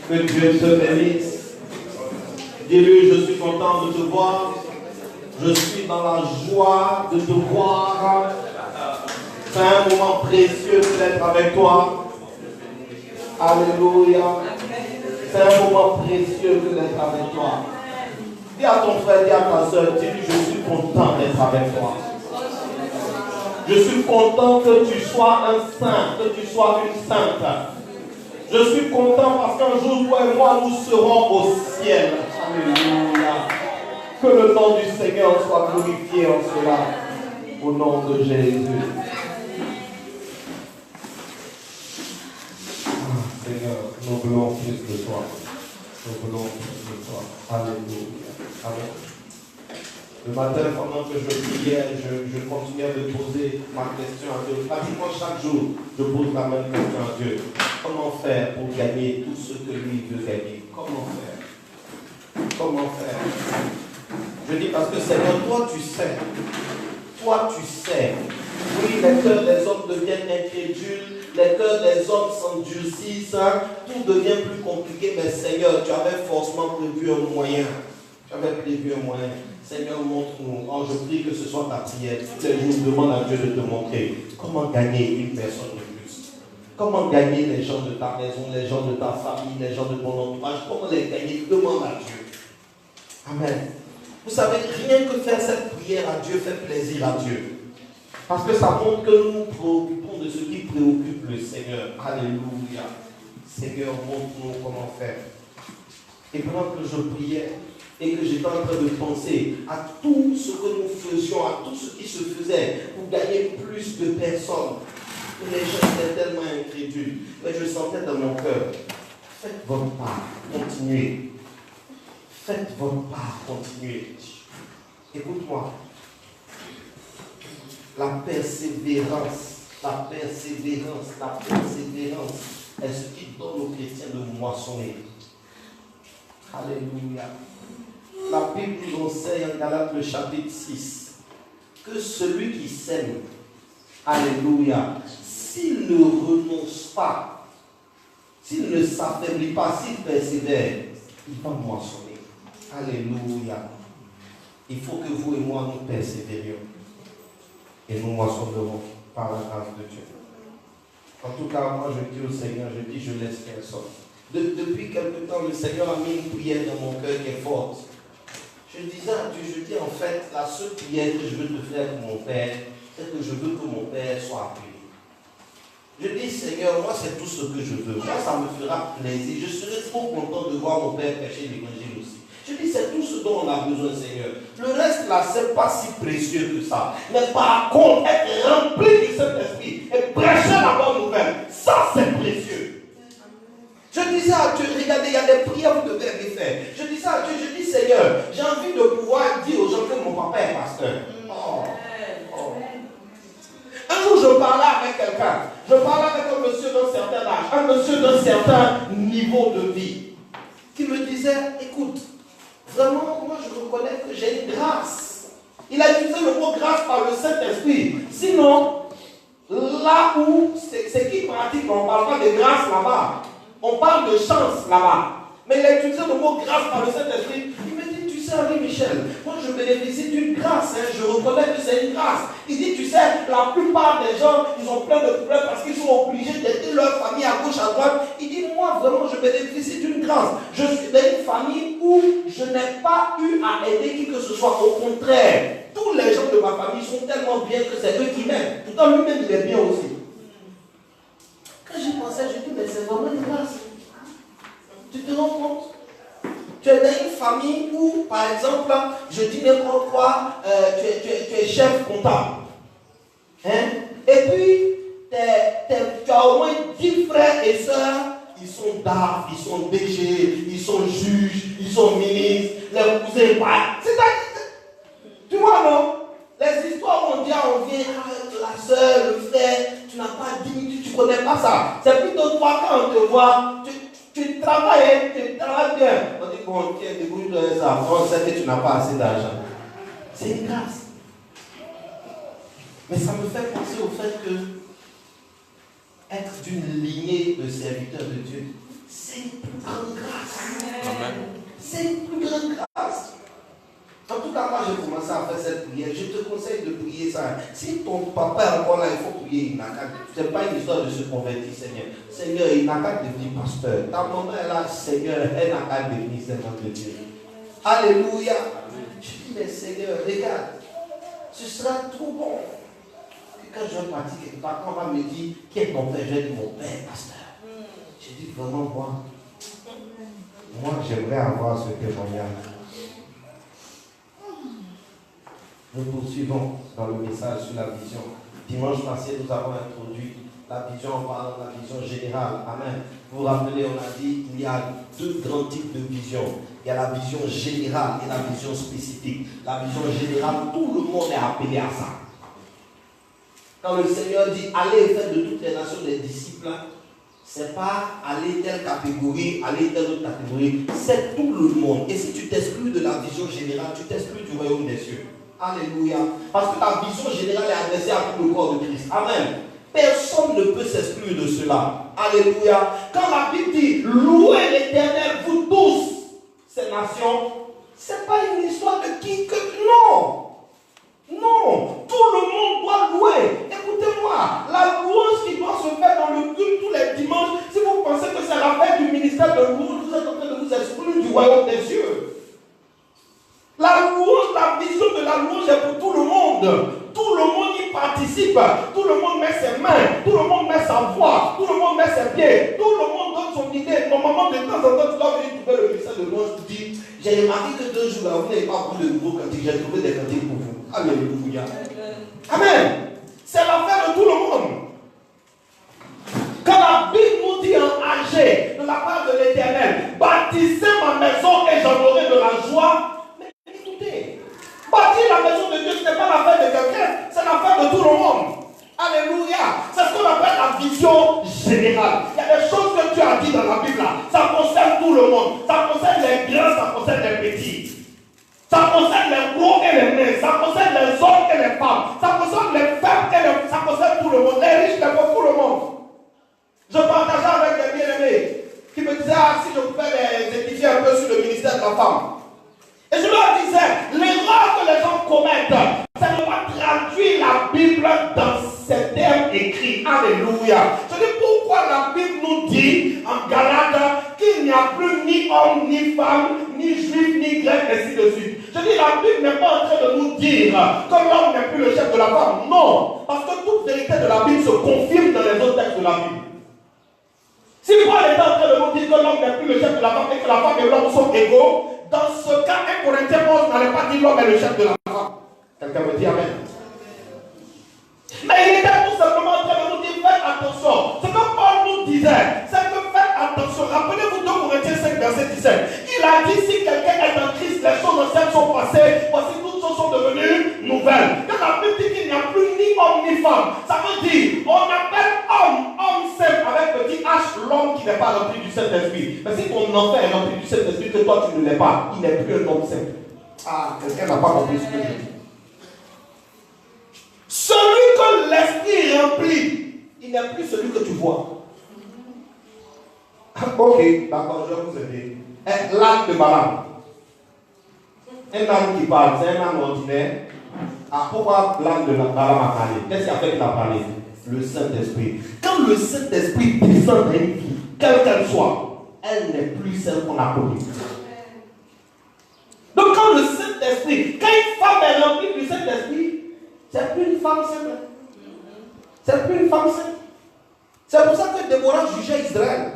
Que Dieu te bénisse. Dis-lui, je suis content de te voir. Je suis dans la joie de te voir. C'est un moment précieux d'être avec toi. Alléluia. C'est un moment précieux d'être avec toi. Dis à ton frère, dis à ta soeur, dis-lui, je suis content d'être avec toi. Je suis content que tu sois un saint, que tu sois une sainte. Je suis content parce qu'un jour, toi et moi, nous serons au ciel. Alléluia. Que le nom du Seigneur soit glorifié en cela. Au nom de Jésus. Seigneur, nous voulons plus de toi. Nous voulons plus de toi. Alléluia. Amen. Le matin, pendant que je priais, je continuais de poser ma question à Dieu. Pratiquement chaque jour, je pose la même question à Dieu. Comment faire pour gagner tout ce que lui veut gagner? Comment faire? Comment faire? Je dis parce que Seigneur, toi tu sais. Toi tu sais. Oui, les cœurs des hommes deviennent incrédules. Les cœurs des hommes s'endurcissent. Tout devient plus compliqué. Mais Seigneur, tu avais forcément prévu un moyen. Tu avais prévu un moyen. Seigneur, montre-nous. Oh, je prie que ce soit ta prière. Tous les jours, demande à Dieu de te montrer comment gagner une personne de plus. Comment gagner les gens de ta maison, les gens de ta famille, les gens de ton entourage. Comment les gagner? Demande à Dieu. Amen. Vous savez, rien que faire cette prière à Dieu fait plaisir à Dieu. Parce que ça montre que nous nous préoccupons de ce qui préoccupe le Seigneur. Alléluia. Seigneur, montre-nous comment faire. Et pendant que je priais, et que j'étais en train de penser à tout ce que nous faisions, à tout ce qui se faisait pour gagner plus de personnes. Les gens étaient tellement incrédules. Mais je sentais dans mon cœur, faites votre part, continuez. Faites votre part, continuez. Écoute-moi. La persévérance est ce qui donne aux chrétiens de moissonner. Alléluia. La Bible nous enseigne en Galates le chapitre 6 que celui qui sème, alléluia, s'il ne renonce pas, s'il ne s'affaiblit pas, s'il persévère, il va moissonner. Alléluia. Il faut que vous et moi nous persévérions et nous moissonnerons par la grâce de Dieu. En tout cas, moi je dis au Seigneur, je laisse personne. Depuis quelque temps, le Seigneur a mis une prière dans mon cœur qui est forte. Je disais à Dieu, je dis en fait, la seule prière que je veux te faire pour mon Père, c'est que je veux que mon Père soit appelé. Je dis, Seigneur, moi c'est tout ce que je veux. Moi ça me fera plaisir. Je serai trop content de voir mon Père prêcher l'évangile aussi. Je dis, c'est tout ce dont on a besoin, Seigneur. Le reste là, c'est pas si précieux que ça. Mais par contre, être rempli du Saint-Esprit et prêcher la bonne nouvelle, ça c'est précieux. Je disais à Dieu, regardez, il y a des prières que vous devez les faire. Je disais à Dieu, je dis, Seigneur, j'ai envie de pouvoir dire aux gens que mon papa est pasteur. Un jour, je parlais avec quelqu'un. Je parlais avec un monsieur d'un certain âge, un monsieur d'un certain niveau de vie, qui me disait, écoute, vraiment, moi je reconnais que j'ai une grâce. Il a utilisé le mot grâce par le Saint-Esprit. Sinon, là où c'est qui pratique, on ne parle pas de grâce là-bas. On parle de chance là-bas. Mais il a utilisé le mot grâce par le Saint-Esprit. Il me dit, tu sais, Henri Michel, moi je bénéficie d'une grâce. Je reconnais que c'est une grâce. Il dit, tu sais, la plupart des gens, ils ont plein de problèmes parce qu'ils sont obligés d'aider leur famille à gauche, à droite. Il dit, moi vraiment, je bénéficie d'une grâce. Je suis dans une famille où je n'ai pas eu à aider qui que ce soit. Au contraire, tous les gens de ma famille sont tellement bien que c'est eux qui m'aiment. Pourtant, lui-même, il est bien aussi. Quand j'y pensais, je dis, mais c'est vraiment une grâce. Tu te rends compte? Tu es dans une famille où, par exemple, je dis n'importe quoi, tu es chef comptable. Hein? Et puis, tu as au moins 10 frères et sœurs, ils sont DAF, ils sont DG, ils sont juges, ils sont ministres, les cousins, c'est-à-dire, tu vois, non? Les histoires où on dit, on vient, la soeur, le frère, tu n'as pas 10 minutes, tu ne connais pas ça. C'est plutôt toi, quand on te voit, tu travailles bien. On dit, bon, tiens, débrouille-toi de ça. On sait que tu n'as pas assez d'argent. C'est une grâce. Mais ça me fait penser au fait que être d'une lignée de serviteurs de Dieu, c'est une plus grande C'est une plus grande grâce. En tout cas, moi j'ai commencé à faire cette prière. Je te conseille de prier ça. Si ton papa est encore là, il faut prier Inaka. Ce n'est pas une histoire de se convertir, Seigneur. Seigneur, Inaka devenir pasteur. Ta maman est là, Seigneur, elle n'a qu'à devenir Seigneur de Dieu. Alléluia. Je dis, mais Seigneur, regarde, ce sera trop bon. Que quand je vais partir quelque part, quand on va me dire qui est ton père, je vais dire mon père, pasteur. Je dis vraiment, moi j'aimerais avoir ce témoignage. Nous poursuivons dans le message sur la vision. Dimanche passé, nous avons introduit la vision en parlant de la vision générale. Amen. Vous vous rappelez, on a dit qu'il y a deux grands types de vision. Il y a la vision générale et la vision spécifique. La vision générale, tout le monde est appelé à ça. Quand le Seigneur dit allez faire de toutes les nations des disciples, ce n'est pas aller telle catégorie, aller telle autre catégorie, c'est tout le monde. Et si tu t'exclus de la vision générale, tu t'exclus du royaume des cieux. Alléluia. Parce que la vision générale est adressée à tout le corps de Christ. Amen. Personne ne peut s'exclure de cela. Alléluia. Quand la Bible dit louez l'Éternel, vous tous, ces nations, ce n'est pas une histoire de qui que. Non. Non. Tout le monde doit louer. Écoutez-moi. La louange qui doit se faire dans le culte tous les dimanches, si vous pensez que c'est l'affaire du ministère de louange, vous êtes en train de vous exclure du royaume des cieux. La louange, la vision de la louange est pour tout le monde. Tout le monde y participe. Tout le monde met ses mains. Tout le monde met sa voix. Tout le monde met ses pieds. Tout le monde donne son idée. Normalement, de temps en temps, tu dois venir trouver le ministère de louange. Tu dis, j'ai remarqué que 2 jours là, vous n'avez pas pris de nouveaux cantiques. J'ai trouvé des cantiques pour vous. Alléluia. Amen. C'est l'affaire de tout le monde. Quand la Bible nous dit en Agé, de la part de l'Éternel, bâtissez ma maison et j'en aurai de la joie. Bâtir la maison de Dieu, ce n'est pas l'affaire de quelqu'un, c'est l'affaire de tout le monde. Alléluia. C'est ce qu'on appelle la vision générale. Il y a des choses que Dieu a dit dans la Bible là. Ça concerne tout le monde. Ça concerne les grands, ça concerne les petits. Ça concerne les gros et les minces. Ça concerne les hommes et les femmes. Ça concerne les femmes et les... Ça concerne tout le monde. Les riches, les pauvres, tout le monde. Je partageais avec des bien-aimés qui me disaient, si je pouvais les édifier un peu sur le ministère de la femme. Et je leur disais, l'erreur que les gens commettent, c'est de ne pas traduire la Bible dans ses termes écrits. Alléluia. Je dis pourquoi la Bible nous dit en Galates qu'il n'y a plus ni homme, ni femme, ni juif, ni grec, ainsi de suite. Je dis la Bible n'est pas en train de nous dire que l'homme n'est plus le chef de la femme. Non. Parce que toute vérité de la Bible se confirme dans les autres textes de la Bible. Si Paul est en train de nous dire que l'homme n'est plus le chef de la femme et que la femme et l'homme sont égaux, dans ce cas, 1 Corinthiens 11 n'allait pas dire l'homme est le chef de la femme. Quelqu'un me dit amen. Mais il était tout simplement en train de nous dire faites attention. Ce que Paul nous disait, c'est que faites attention. Rappelez-vous 2 Corinthiens 5, verset 17. Il a dit si quelqu'un est en Christ, les choses anciennes sont passées, voici toutes choses sont devenues nouvelles. Quand la Bible dit qu'il n'y a plus ni homme ni femme, ça veut dire on appelle homme simple avec petit H, l'homme qui n'est pas rempli du Saint-Esprit. Mais si ton enfant est rempli du Saint-Esprit, que toi tu ne l'es pas, il n'est plus un homme simple. Ah, quelqu'un n'a pas compris ce que je dis. Celui que l'Esprit remplit, il n'est plus celui que tu vois. Ok, d'accord, je vais vous aider. L'âne de Balaam. Un âne qui parle, c'est un âne ordinaire. Ah, pourquoi l'âne de Balaam a parlé? Qu'est-ce qui a fait qu'il a parlé? Le Saint-Esprit. Quand le Saint-Esprit descend dans une vie, quelle qu'elle soit, elle n'est plus celle qu'on a connue. Donc quand le Saint-Esprit, quand une femme est remplie du Saint-Esprit, c'est plus une femme simple. C'est plus une femme simple. C'est pour ça que Déborah jugeait Israël.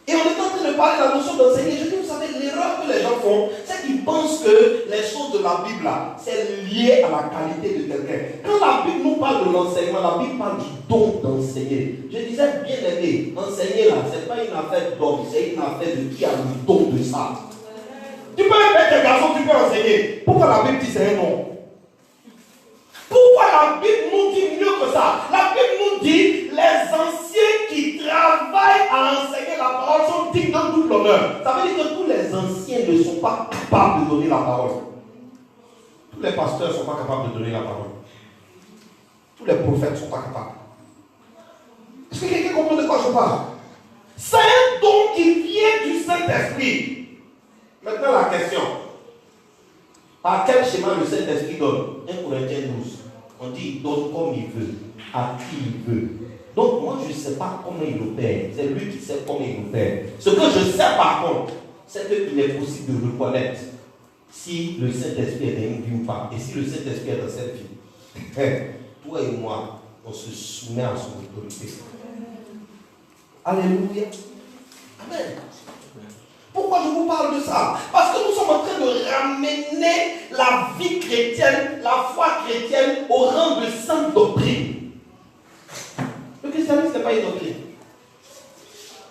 Et on est en train de parler de la notion d'enseigner. Je dis, vous savez, l'erreur que les gens font, c'est qu'ils pensent que les choses de la Bible, là, c'est lié à la qualité de quelqu'un. Quand la Bible nous parle de l'enseignement, la Bible parle du don d'enseigner. Je disais, bien aimé, enseigner là, ce n'est pas une affaire d'homme, c'est une affaire de qui a le don de ça. Tu peux mettre des garçons, tu peux enseigner. Pourquoi la Bible dit c'est un nom? Pourquoi la Bible nous dit mieux que ça? La Bible nous dit les anciens qui travaillent à enseigner la parole sont dignes de tout l'honneur. Ça veut dire que tous les anciens ne sont pas capables de donner la parole. Tous les pasteurs ne sont pas capables de donner la parole. Tous les prophètes ne sont pas capables. Est-ce que quelqu'un comprend de quoi je parle? C'est un don qui vient du Saint-Esprit. Maintenant la question. Par quel schéma le Saint-Esprit donne? 1 Corinthiens 12. On dit il donne comme il veut, à qui il veut. Donc moi je ne sais pas comment il opère. C'est lui qui sait comment il opère. Ce que je sais par contre, c'est qu'il est possible de reconnaître si le Saint-Esprit est dans une vie ou pas. Et si le Saint-Esprit est dans cette vie. Toi et moi, on se soumet à son autorité. Alléluia. Amen. Pourquoi je vous parle de ça? Parce que nous sommes en train de ramener la vie chrétienne, la foi chrétienne au rang de sainte doctrine. Le christianisme n'est pas une doctrine.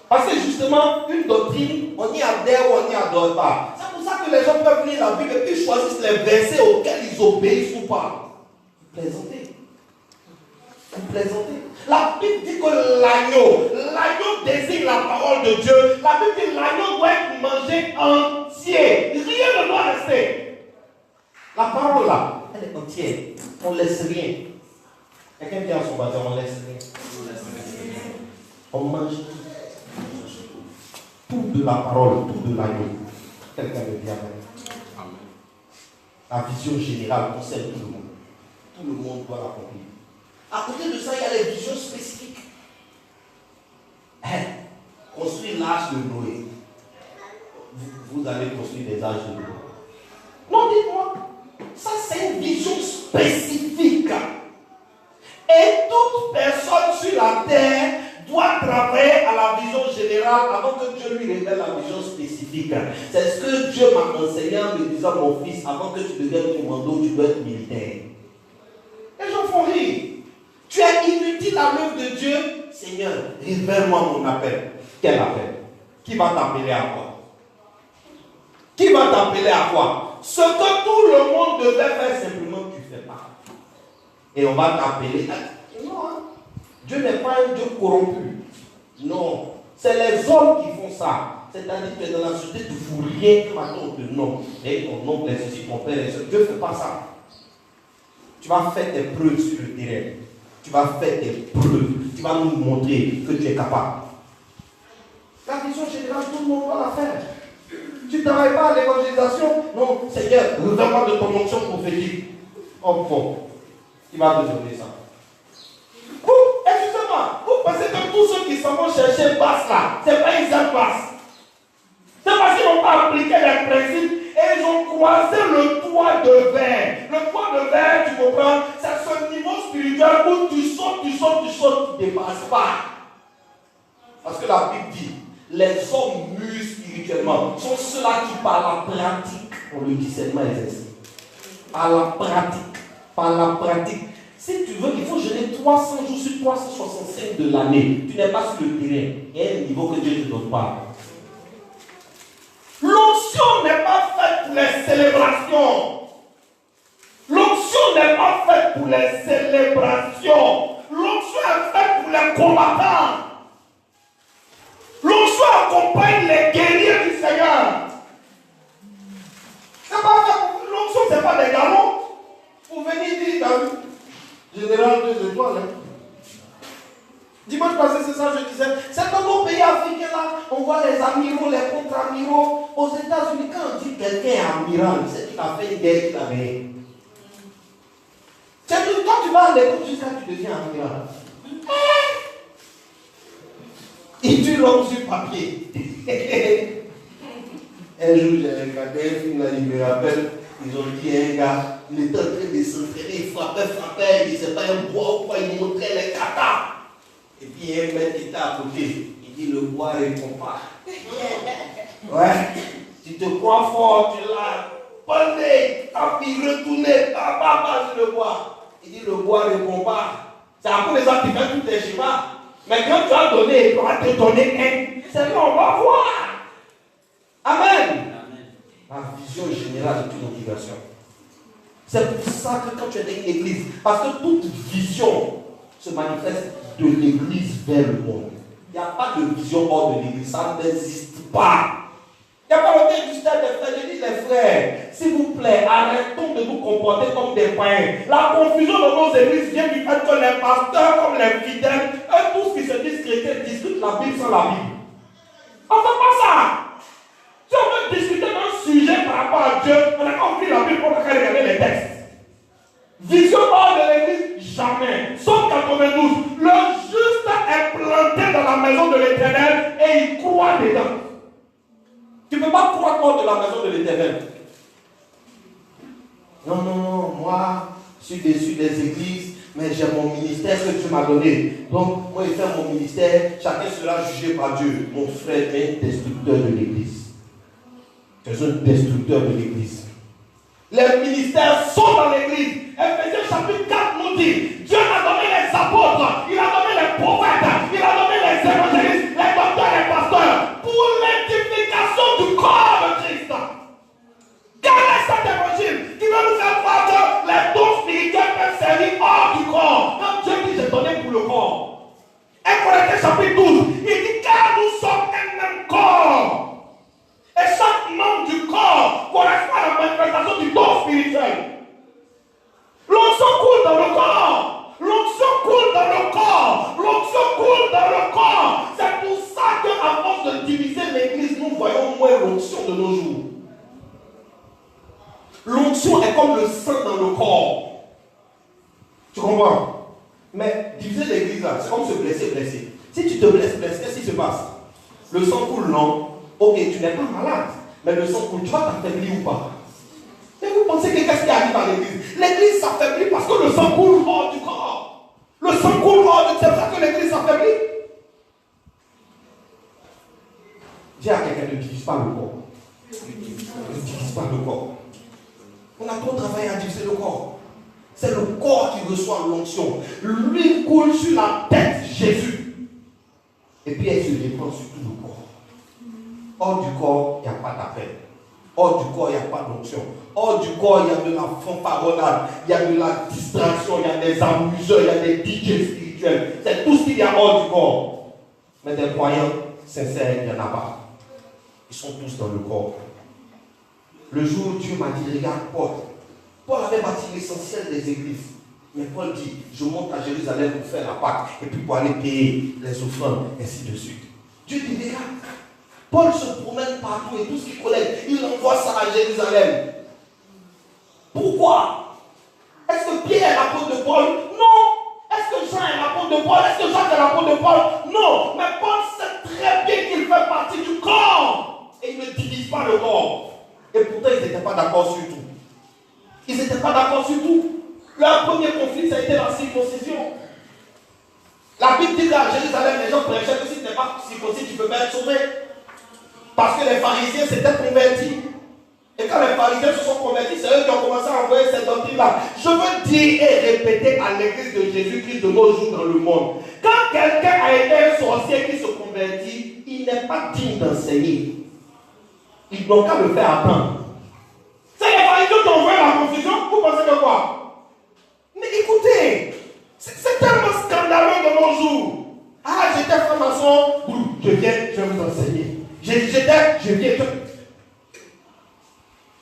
Parce que justement, une doctrine, on y adhère ou on n'y adhère pas. C'est pour ça que les gens peuvent lire la Bible et puis choisissent les versets auxquels ils obéissent ou pas. Vous plaisantez. Vous plaisantez. La Bible dit que l'agneau désigne la parole de Dieu. La Bible dit que l'agneau doit être mangé entier. Rien ne doit rester. La parole là, elle est entière. On ne laisse rien. Quelqu'un dit à son baptême, on ne laisse rien. On mange tout de la parole, tout de l'agneau. Quelqu'un me dit amen. La vision générale concerne tout le monde. Tout le monde doit l'accomplir. À côté de ça, il y a les visions spécifiques. Construire l'arche de Noé. Vous allez construire des arches de Noé. Non, dites-moi. Ça, c'est une vision spécifique. Et toute personne sur la terre doit travailler à la vision générale avant que Dieu lui révèle la vision spécifique. C'est ce que Dieu m'a enseigné en me disant, mon fils, avant que tu deviennes commando, tu dois être militaire. Les gens font rire. Tu es inutile à l'œuvre de Dieu. Seigneur, révèle-moi mon appel. Quel appel? Qui va t'appeler à quoi? Qui va t'appeler à quoi? Ce que tout le monde devait faire, simplement tu ne fais pas. Et on va t'appeler. Non, hein? Dieu n'est pas un Dieu corrompu. Non. C'est les hommes qui font ça. C'est-à-dire que dans la société, tu ne fous rien que maintenant on te nomme. Et ton oncle, les ceci, ton père, les ceci. Dieu ne fait pas ça. Tu vas faire tes preuves sur le terrain. Tu vas faire tes preuves. Tu vas nous montrer que tu es capable. La vision générale, tout le monde doit la faire. Tu ne travailles pas à l'évangélisation. Non, Seigneur, révèle-moi de ton onction prophétique. Oh bon, qui va te donner ça? Excusez-moi, vous pensez que tous ceux qui s'en vont chercher passe là, c'est pas ils en passent. C'est parce qu'ils n'ont pas appliqué les principes et ils ont croisé le toit de verre. Le toit de verre, tu comprends, c'est ce niveau spirituel où tu sautes, tu ne dépasses pas. Parce que la Bible dit, les hommes mûrs spirituellement sont ceux-là qui par la pratique, pour le discernement exercé. Par la pratique. Si tu veux, il faut jeûner 300 jours sur 365 de l'année. Tu n'es pas sur le terrain. Il y a un niveau que Dieu ne te donne pas. L'onction n'est pas faite pour les célébrations. L'onction n'est pas faite pour les célébrations. L'onction est faite pour les combattants. L'onction accompagne les guerriers du Seigneur. L'onction, ce n'est pas des galons. Vous venez dire, général 2 étoiles. Dimanche passé, c'est ça, je disais. C'est dans nos pays africains là, on voit les amiraux, les contre-amiraux. Aux États-Unis, quand on dit quelqu'un est amiral, c'est qu'il a fait une guerre qu'il avait. C'est tout, quand tu vas à l'école jusqu'à ce que tu deviens amiral. Il tue l'homme sur papier. Un jour, j'ai regardé un film là, il me rappelle. Ils ont dit un gars, il était en train de s'entraîner, il frappait, il ne sait pas un bois ou quoi, il montrait les katas. Et puis un mec était à côté, il dit le bois répond pas. Ouais, tu te crois fort, tu l'as pendé, puis retourné, sur le bois. Il dit le bois répond pas. C'est à cause de ça que tu fais tous tes schémas. Mais quand tu as donné, il va te donner un. C'est là, on va voir. Amen. La vision générale est une obligation. C'est pour ça que quand tu es dans une église, parce que toute vision se manifeste de l'église vers le monde. Il n'y a pas de vision hors de l'église, ça n'existe pas. Il n'y a pas le du stade des frères. Je dis les frères, s'il vous plaît, arrêtons de nous comporter comme des païens. La confusion de nos églises vient du fait que les pasteurs, comme les fidèles, eux tous qui se disent chrétiens, discutent la Bible sans la Bible. On ne fait pas ça. Si on veut discuter d'un sujet veux pas croire hors de la maison de l'Éternel. Non, non, non, moi, je suis déçu des églises, mais j'ai mon ministère que tu m'as donné. Donc, moi, je fais mon ministère, chacun sera jugé par Dieu. Mon frère est destructeur de l'église. Tu es un destructeur de l'église. Les ministères sont dans l'église. Ephésiens chapitre 4 nous dit, Dieu a donné les apôtres, il a donné les prophètes, il a donné les évangélistes, les docteurs, les pasteurs, pour l'édification du corps de Christ. Quel est cet évangile qui veut nous faire croire que les dons spirituels peuvent servir hors du corps? Quand Dieu dit j'ai donné pour le corps. 1 Corinthiens chapitre 12, il dit car nous sommes un même corps. Et chaque membre du corps correspond à la manifestation du don spirituel. L'onction coule dans le corps. L'onction coule dans le corps. L'onction coule dans le corps. C'est pour ça qu'à force de diviser l'église, nous voyons moins l'onction de nos jours. L'onction est comme le sang dans le corps. Tu comprends? Mais diviser l'église là, c'est comme se blesser. Si tu te blesses, qu'est-ce qui se passe? Le sang coule, non? Ok, tu n'es pas malade, mais le sang coule, tu vas t'affaiblir ou pas? Et vous pensez que qu'est-ce qui arrive à l'église? L'église s'affaiblit parce que le sang coule hors du corps. Le sang coule hors du corps, c'est pour ça que l'église s'affaiblit. Dis à quelqu'un, ne divise pas le corps. Ne divise pas le corps. On a trop travaillé à diviser le corps. C'est le corps qui reçoit l'onction. L'huile coule sur la tête de Jésus. Et puis elle se répand sur tout le corps. Hors du corps, il n'y a pas d'appel. Hors du corps, il n'y a pas d'onction. Hors du corps, il y a de la fanfaronnade, il y a de la distraction, il y a des amuseurs, il y a des DJ spirituels. C'est tout ce qu'il y a hors du corps. Mais des croyants sincères, il n'y en a pas. Ils sont tous dans le corps. Le jour où Dieu m'a dit, regarde Paul. Paul avait bâti l'essentiel des églises. Mais Paul dit, je monte à Jérusalem pour faire la Pâque et puis pour aller payer les offrandes, ainsi de suite. Dieu dit, regarde. Paul se promène partout et tout ce qu'il collecte, il envoie ça à Jérusalem. Pourquoi? Est-ce que Pierre est l'apôtre de Paul? Non. Est-ce que Jean est l'apôtre de Paul? Est-ce que Jacques est l'apôtre de Paul? Non. Mais Paul sait très bien qu'il fait partie du corps. Et il ne divise pas le corps. Et pourtant, ils n'étaient pas d'accord sur tout. Ils n'étaient pas d'accord sur tout. Leur premier conflit, ça a été la circoncision. La Bible dit qu'à Jérusalem, les gens prêchaient que si tu n'es pas circoncis, tu peux pas être sauvé. Parce que les pharisiens s'étaient convertis. Et quand les pharisiens se sont convertis, c'est eux qui ont commencé à envoyer cette doctrine-là. Je veux dire et répéter à l'église de Jésus-Christ de nos jours dans le monde. Quand quelqu'un a été un sorcier qui se convertit, il n'est pas digne d'enseigner. Ils n'ont qu'à le faire attendre. C'est les pharisiens qui ont envoyé la confusion. Vous pensez que quoi? Mais écoutez, c'est tellement scandaleux de nos jours. Ah, j'étais franc-maçon, je viens, je vais vous enseigner. Je viens.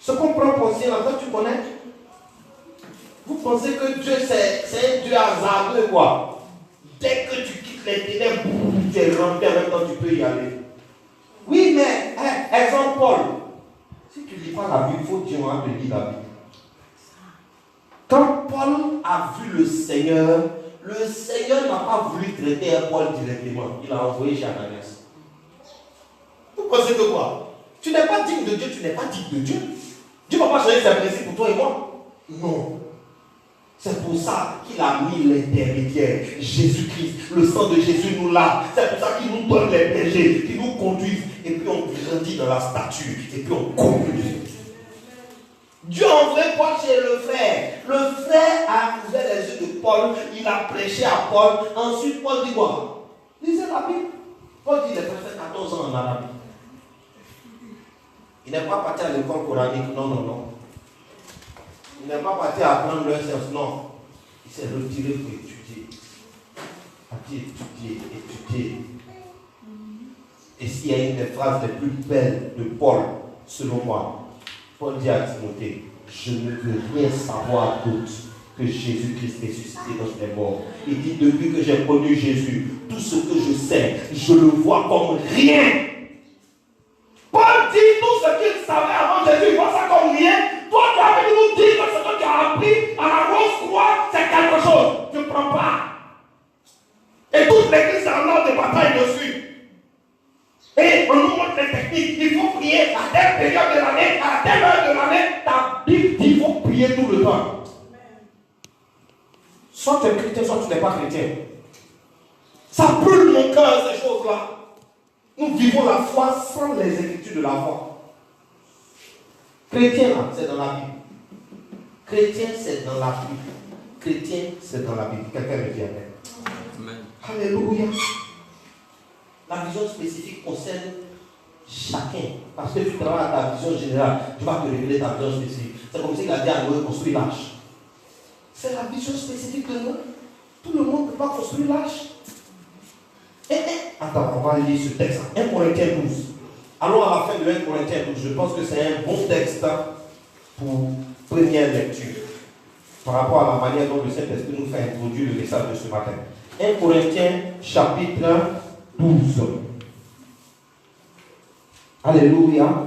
Ce qu'on prend pour ancien, là, toi tu connais? Vous pensez que Dieu c'est un Dieu hasardeux, quoi? Dès que tu quittes les ténèbres, tu es rentré en même temps, tu peux y aller. Oui, mais, exemple Paul. Si tu ne lis pas la Bible, il faut que tu vas te lire la Bible. Quand Paul a vu le Seigneur n'a pas voulu traiter Paul directement. Il a envoyé chez Ananias. Vous pensez que quoi? Tu n'es pas digne de Dieu, tu n'es pas digne de Dieu. Dieu ne va pas changer ses principes pour toi et moi. Non. C'est pour ça qu'il a mis l'intermédiaire, Jésus-Christ. Le sang de Jésus nous lave. C'est pour ça qu'il nous donne les bergers, qu'il nous conduise. Et puis on grandit dans la stature. Et puis on conclut. Dieu a envoyé Paul chez le frère. Le frère a ouvert les yeux de Paul. Il a prêché à Paul. Ensuite, Paul dit quoi? Lisez la Bible. Paul dit, il a fait 14 ans en Arabie. Il n'est pas parti à l'école coranique. Non. Il n'est pas parti à apprendre leur science. Non. Il s'est retiré pour étudier. Étudier. Et s'il y a une des phrases les plus belles de Paul, selon moi, Paul dit à Timothée, je ne veux rien savoir d'autre que Jésus-Christ ressuscité dans les morts. Il dit, depuis que j'ai connu Jésus, tout ce que je sais, je le vois comme rien. Paul dit tout ce qu'il savait avant Jésus, il voit ça comme rien. Toi, tu as venu nous dire que ce que tu as appris à la rose croix, c'est quelque chose. Tu ne prends pas. Et toute l'église est en ordre de bataille dessus. Et en nous, toutes les techniques. Il faut prier à telle période de l'année, à telle heure de l'année. Ta Bible dit qu'il faut prier tout le temps. Soit tu es chrétien, soit tu n'es pas chrétien. Ça brûle mon cœur, ces choses-là. Nous vivons la foi sans les écritures de la foi. Chrétien, là, c'est dans la Bible. Chrétien, c'est dans la Bible. Chrétien, c'est dans la Bible. Quelqu'un me dit amen. Alléluia. La vision spécifique concerne chacun. Parce que tu travailles à ta vision générale, tu vas te révéler ta vision spécifique. C'est comme s'il a dit à Noé, construis l'arche. C'est la vision spécifique de Noé. Tout le monde ne peut pas construire l'arche. Attends, on va lire ce texte. 1 Corinthiens 12. Allons à la fin de 1 Corinthiens 12. Je pense que c'est un bon texte pour première lecture. Par rapport à la manière dont le Saint-Esprit nous fait introduire le message de ce matin. 1 Corinthiens chapitre 12. Alléluia.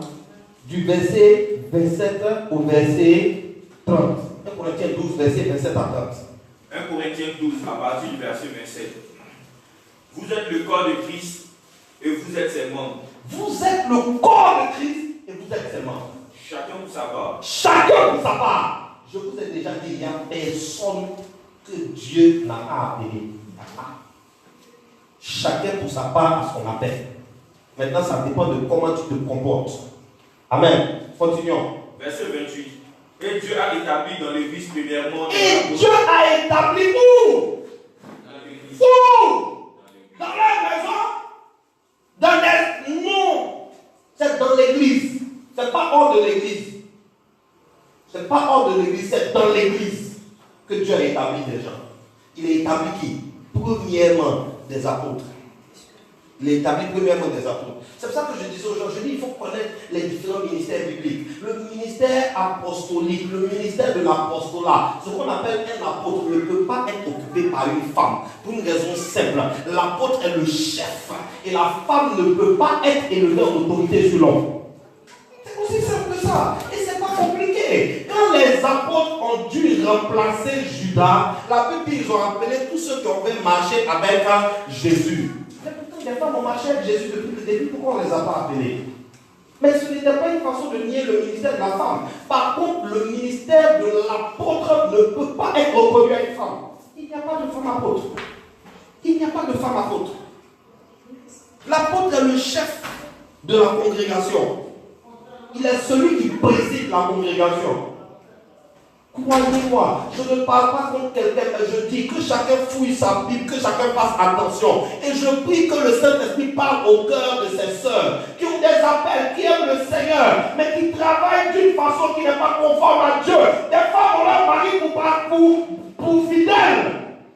Du verset 27 au verset 30. 1 Corinthiens 12, verset 27 à 30. 1 Corinthiens 12, à partir du verset 27. Vous êtes le corps de Christ et vous êtes ses membres. Vous êtes le corps de Christ et vous êtes ses membres. Chacun pour sa part. Chacun pour sa part. Je vous ai déjà dit, il n'y a personne que Dieu n'a pas appelé. Chacun pour sa part à son appel. Maintenant, ça dépend de comment tu te comportes. Amen. Continuons. Verset 28. Et Dieu a établi dans l'Église premièrement. Et Dieu a établi où? Où? Dans la maison? Dans les... Non. C'est dans l'église. C'est pas hors de l'église. C'est pas hors de l'église, c'est dans l'église que Dieu a établi des gens. Il a établi qui? Premièrement des apôtres. Il a établi premièrement des apôtres. C'est pour ça que je disais aujourd'hui, il faut connaître les différents ministères bibliques. Le ministère apostolique, le ministère de l'apostolat, ce qu'on appelle un apôtre ne peut pas être occupé par une femme. Pour une raison simple. L'apôtre est le chef. Et la femme ne peut pas être élevée en autorité sur l'homme. C'est aussi simple que ça. Et c'est pas compliqué. Quand les apôtres ont dû remplacer Judas, la Bible dit qu'ils ont appelé tous ceux qui ont fait marcher avec Jésus. Mais pourtant, les femmes ont marché avec Jésus depuis le début. Pourquoi on ne les a pas appelés? Mais ce n'était pas une façon de nier le ministère de la femme. Par contre, le ministère de l'apôtre ne peut pas être reconnu à une femme. Il n'y a pas de femme apôtre. Il n'y a pas de femme apôtre. L'apôtre est le chef de la congrégation. Il est celui qui préside la congrégation. Croyez-moi, je ne parle pas contre quelqu'un, mais je dis que chacun fouille sa Bible, que chacun fasse attention. Et je prie que le Saint-Esprit parle au cœur de ses sœurs, qui ont des appels, qui aiment le Seigneur, mais qui travaillent d'une façon qui n'est pas conforme à Dieu. Des femmes ont leur mari pour fidèle.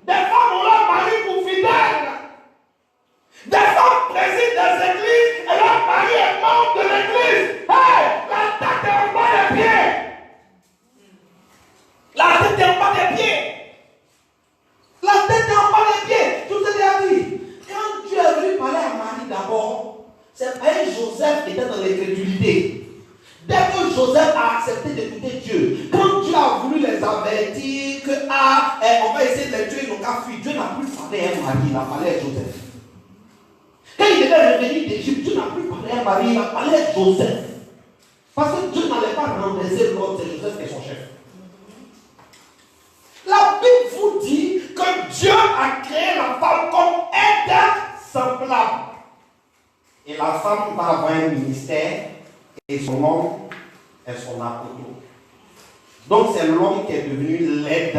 Des femmes ont leur mari pour fidèle. Des femmes président des églises et leur mari est membre de l'église. Hey, la tête est en bas des pieds. La tête est en bas des pieds. La tête est en bas des pieds. Je vous ai déjà dit, quand Dieu est venu parler à Marie d'abord, c'est parce que Joseph était dans l'incrédulité. Dès que Joseph a accepté d'écouter Dieu, quand Dieu a voulu les avertir que on va essayer de les tuer, ils n'ont qu'à fuir, Dieu n'a plus parlé à Marie, il a parlé à Joseph. Quand il était revenu d'Égypte, Dieu n'a plus parlé à Marie, il a parlé à Joseph. Parce que Dieu n'allait pas renverser l'autre, c'est Joseph qui est son chef. La Bible vous dit que Dieu a créé la femme comme être semblable. Et la femme va avoir un ministère et son nom est son apôtre. Donc c'est l'homme qui est devenu l'aide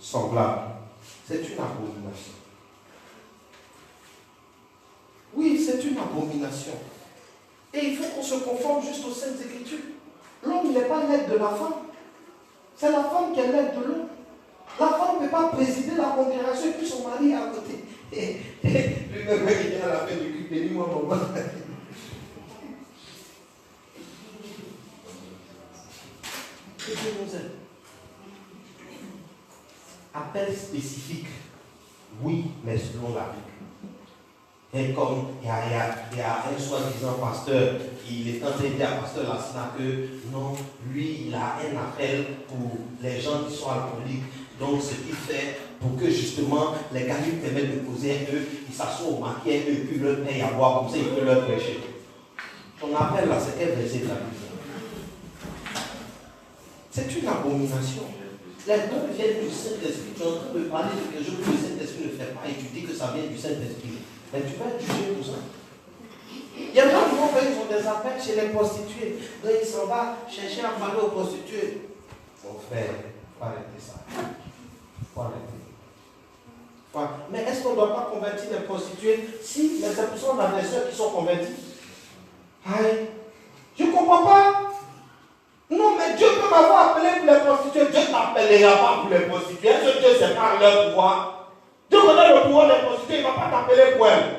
semblable. C'est une abomination. Oui, c'est une abomination. Et il faut qu'on se conforme juste aux Saintes Écritures. L'homme n'est pas l'aide de la femme. C'est la femme qui est l'aide de l'homme. La femme ne peut pas présider la congrégation et puis son mari est à côté. Lui-même, il vient à la fin du culte, et lui, moi, maman. Que Dieu nous aide. Appel spécifique. Oui, mais selon la Bible. Et comme il y a un soi-disant pasteur, il est en train de dire à pasteur Lassina que non, lui, il a un appel pour les gens qui sont alcooliques. Donc, ce qu'il fait pour que justement les gars lui permettent de causer avec eux, ils s'assoient au maquis avec eux, puis leur payent à boire, comme ça ils peuvent leur prêcher. versets de la Bible. C'est une abomination. Les dons viennent du Saint-Esprit. Tu es en train de parler de quelque chose que le Saint-Esprit ne fait pas et tu dis que ça vient du Saint-Esprit. Mais tu vas être jugé pour ça. Il y a plein de gens qui ont des appels chez les prostituées. Donc ils s'en vont chercher à parler aux prostituées. Mon frère, il faut arrêter ça. Il faut arrêter. Mais est-ce qu'on ne doit pas convertir les prostituées si les 7% d'agresseurs qui sont convertis? Aïe, je ne comprends pas. Non, mais Dieu peut m'avoir appelé pour les prostituées. Dieu ne t'appellera pas pour les prostituées. Est-ce que Dieu sait pas leur pouvoir? Dieu connaît le pouvoir des prostituées, il ne va pas t'appeler pour elles.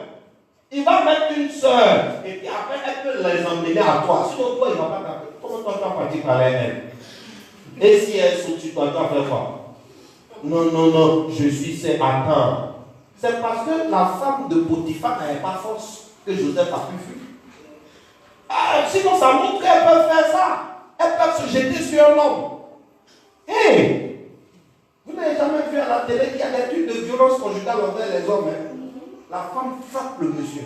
Il va mettre une soeur et puis après elle peut les emmener à toi. Sinon toi il ne va pas t'appeler. Comment toi tu vas partir par elle? Et si elle saute sur toi, tu vas faire quoi? Non, je suis c'est attends. C'est parce que la femme de Potiphar n'avait pas force que Joseph a pu fuir. Sinon ça montre qu'elles peuvent faire ça. Elles peuvent se jeter sur un homme. Hey! Vous n'avez jamais vu à la télé qu'il y a des trucs de violence conjugale envers les hommes. Hein? La femme frappe le monsieur.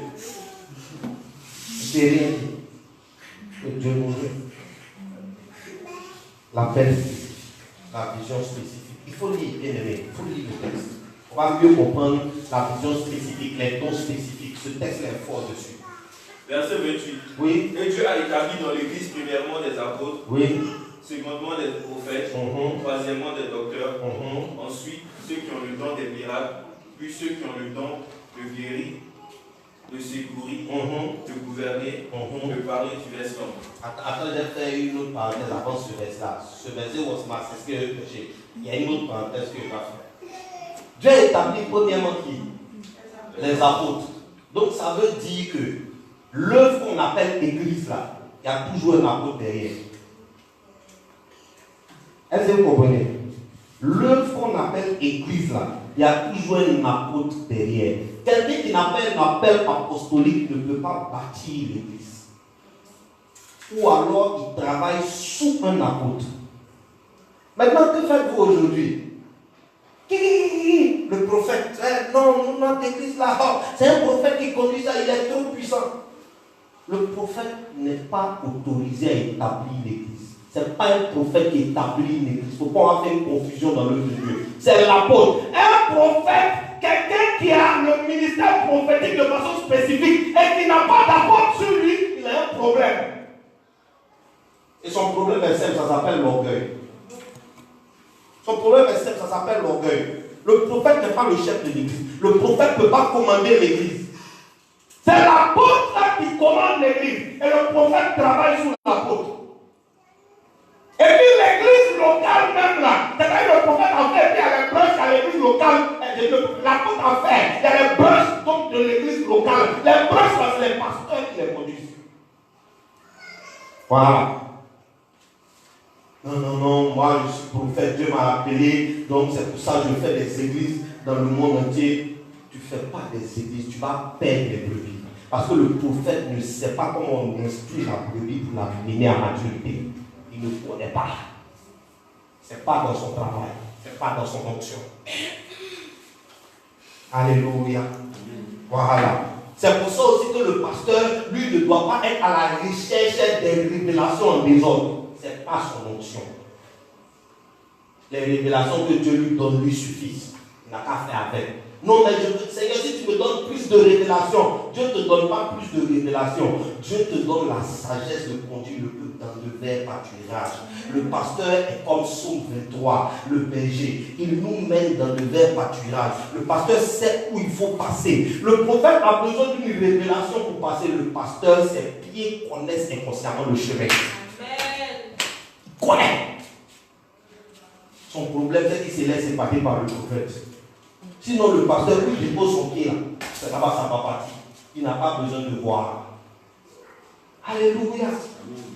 C'est rien dit. Que Dieu nous aide. La belle spécifique. La vision spécifique. Il faut lire, bien aimé. Il faut lire le texte. On va mieux comprendre la vision spécifique, les dons spécifiques. Ce texte est fort dessus. Verset 28. Oui. Et Dieu a établi dans l'Église premièrement des apôtres. Oui. Secondement des prophètes. Troisièmement des docteurs. Ensuite, ceux qui ont le don des miracles. Puis ceux qui ont le don de guérir, de secourir, de gouverner, de parler diverses langues. Attends, j'ai fait une autre parenthèse avant ce verset-là. Ce verset was smart, c'est ce que j'ai. Il y a une autre parenthèse que je vais faire. Dieu a établi premièrement qui? Les apôtres. Donc ça veut dire que l'œuvre qu'on appelle église là, il y a toujours un apôtre derrière. Est-ce que vous comprenez? L'œuvre qu'on appelle église là, il y a toujours un apôtre derrière. Quelqu'un qui n'a pas un appel apostolique ne peut pas bâtir l'église. Ou alors il travaille sous un apôtre. Maintenant, que faites-vous aujourd'hui? Le prophète, non, notre église là, c'est un prophète qui conduit ça, il est trop puissant. Le prophète n'est pas autorisé à établir l'église. Ce n'est pas un prophète qui établit une église. Il ne faut pas faire une confusion dans l'œuvre de Dieu. C'est l'apôtre. Un prophète, quelqu'un qui a le ministère prophétique de façon spécifique et qui n'a pas d'apôtre sur lui, il a un problème. Et son problème est simple, ça s'appelle l'orgueil. Son problème est simple, ça s'appelle l'orgueil. Le prophète n'est pas le chef de l'église. Le prophète ne peut pas commander l'église. C'est l'apôtre qui commande l'église. Et le prophète travaille sous l'apôtre. Et puis l'église locale même là, c'est-à-dire le prophète en fait, il y a les branches à l'église locale, l'apôtre en fait, il y a les branches donc de l'église locale. Les branches, c'est les pasteurs qui les conduisent. Voilà. Non, moi je suis prophète, Dieu m'a appelé, donc c'est pour ça que je fais des églises dans le monde entier. Tu ne fais pas des églises, tu vas perdre les brebis. Parce que le prophète ne sait pas comment on instruit la brebis pour la mener à maturité. Il ne connaît pas. Ce n'est pas dans son travail, ce n'est pas dans son onction. Alléluia. Voilà. C'est pour ça aussi que le pasteur, lui, ne doit pas être à la recherche des révélations en désordre. Ce n'est pas son onction. Les révélations que Dieu lui donne lui suffisent. Il n'a qu'à faire avec. Non, mais Seigneur, si tu me donnes plus de révélations, Dieu ne te donne pas plus de révélations. Dieu te donne la sagesse de conduire le peuple dans le vert pâturage. Le pasteur est comme Psaume 23, le berger. Il nous mène dans le vert pâturage. Le pasteur sait où il faut passer. Le prophète a besoin d'une révélation pour passer. Le pasteur, ses pieds connaissent inconsciemment le chemin. Il connaît. Son problème, c'est qu'il se laisse épater par le prophète. Sinon, le pasteur, lui, il dépose son pied là. Ça va partir. Il n'a pas besoin de voir. Alléluia.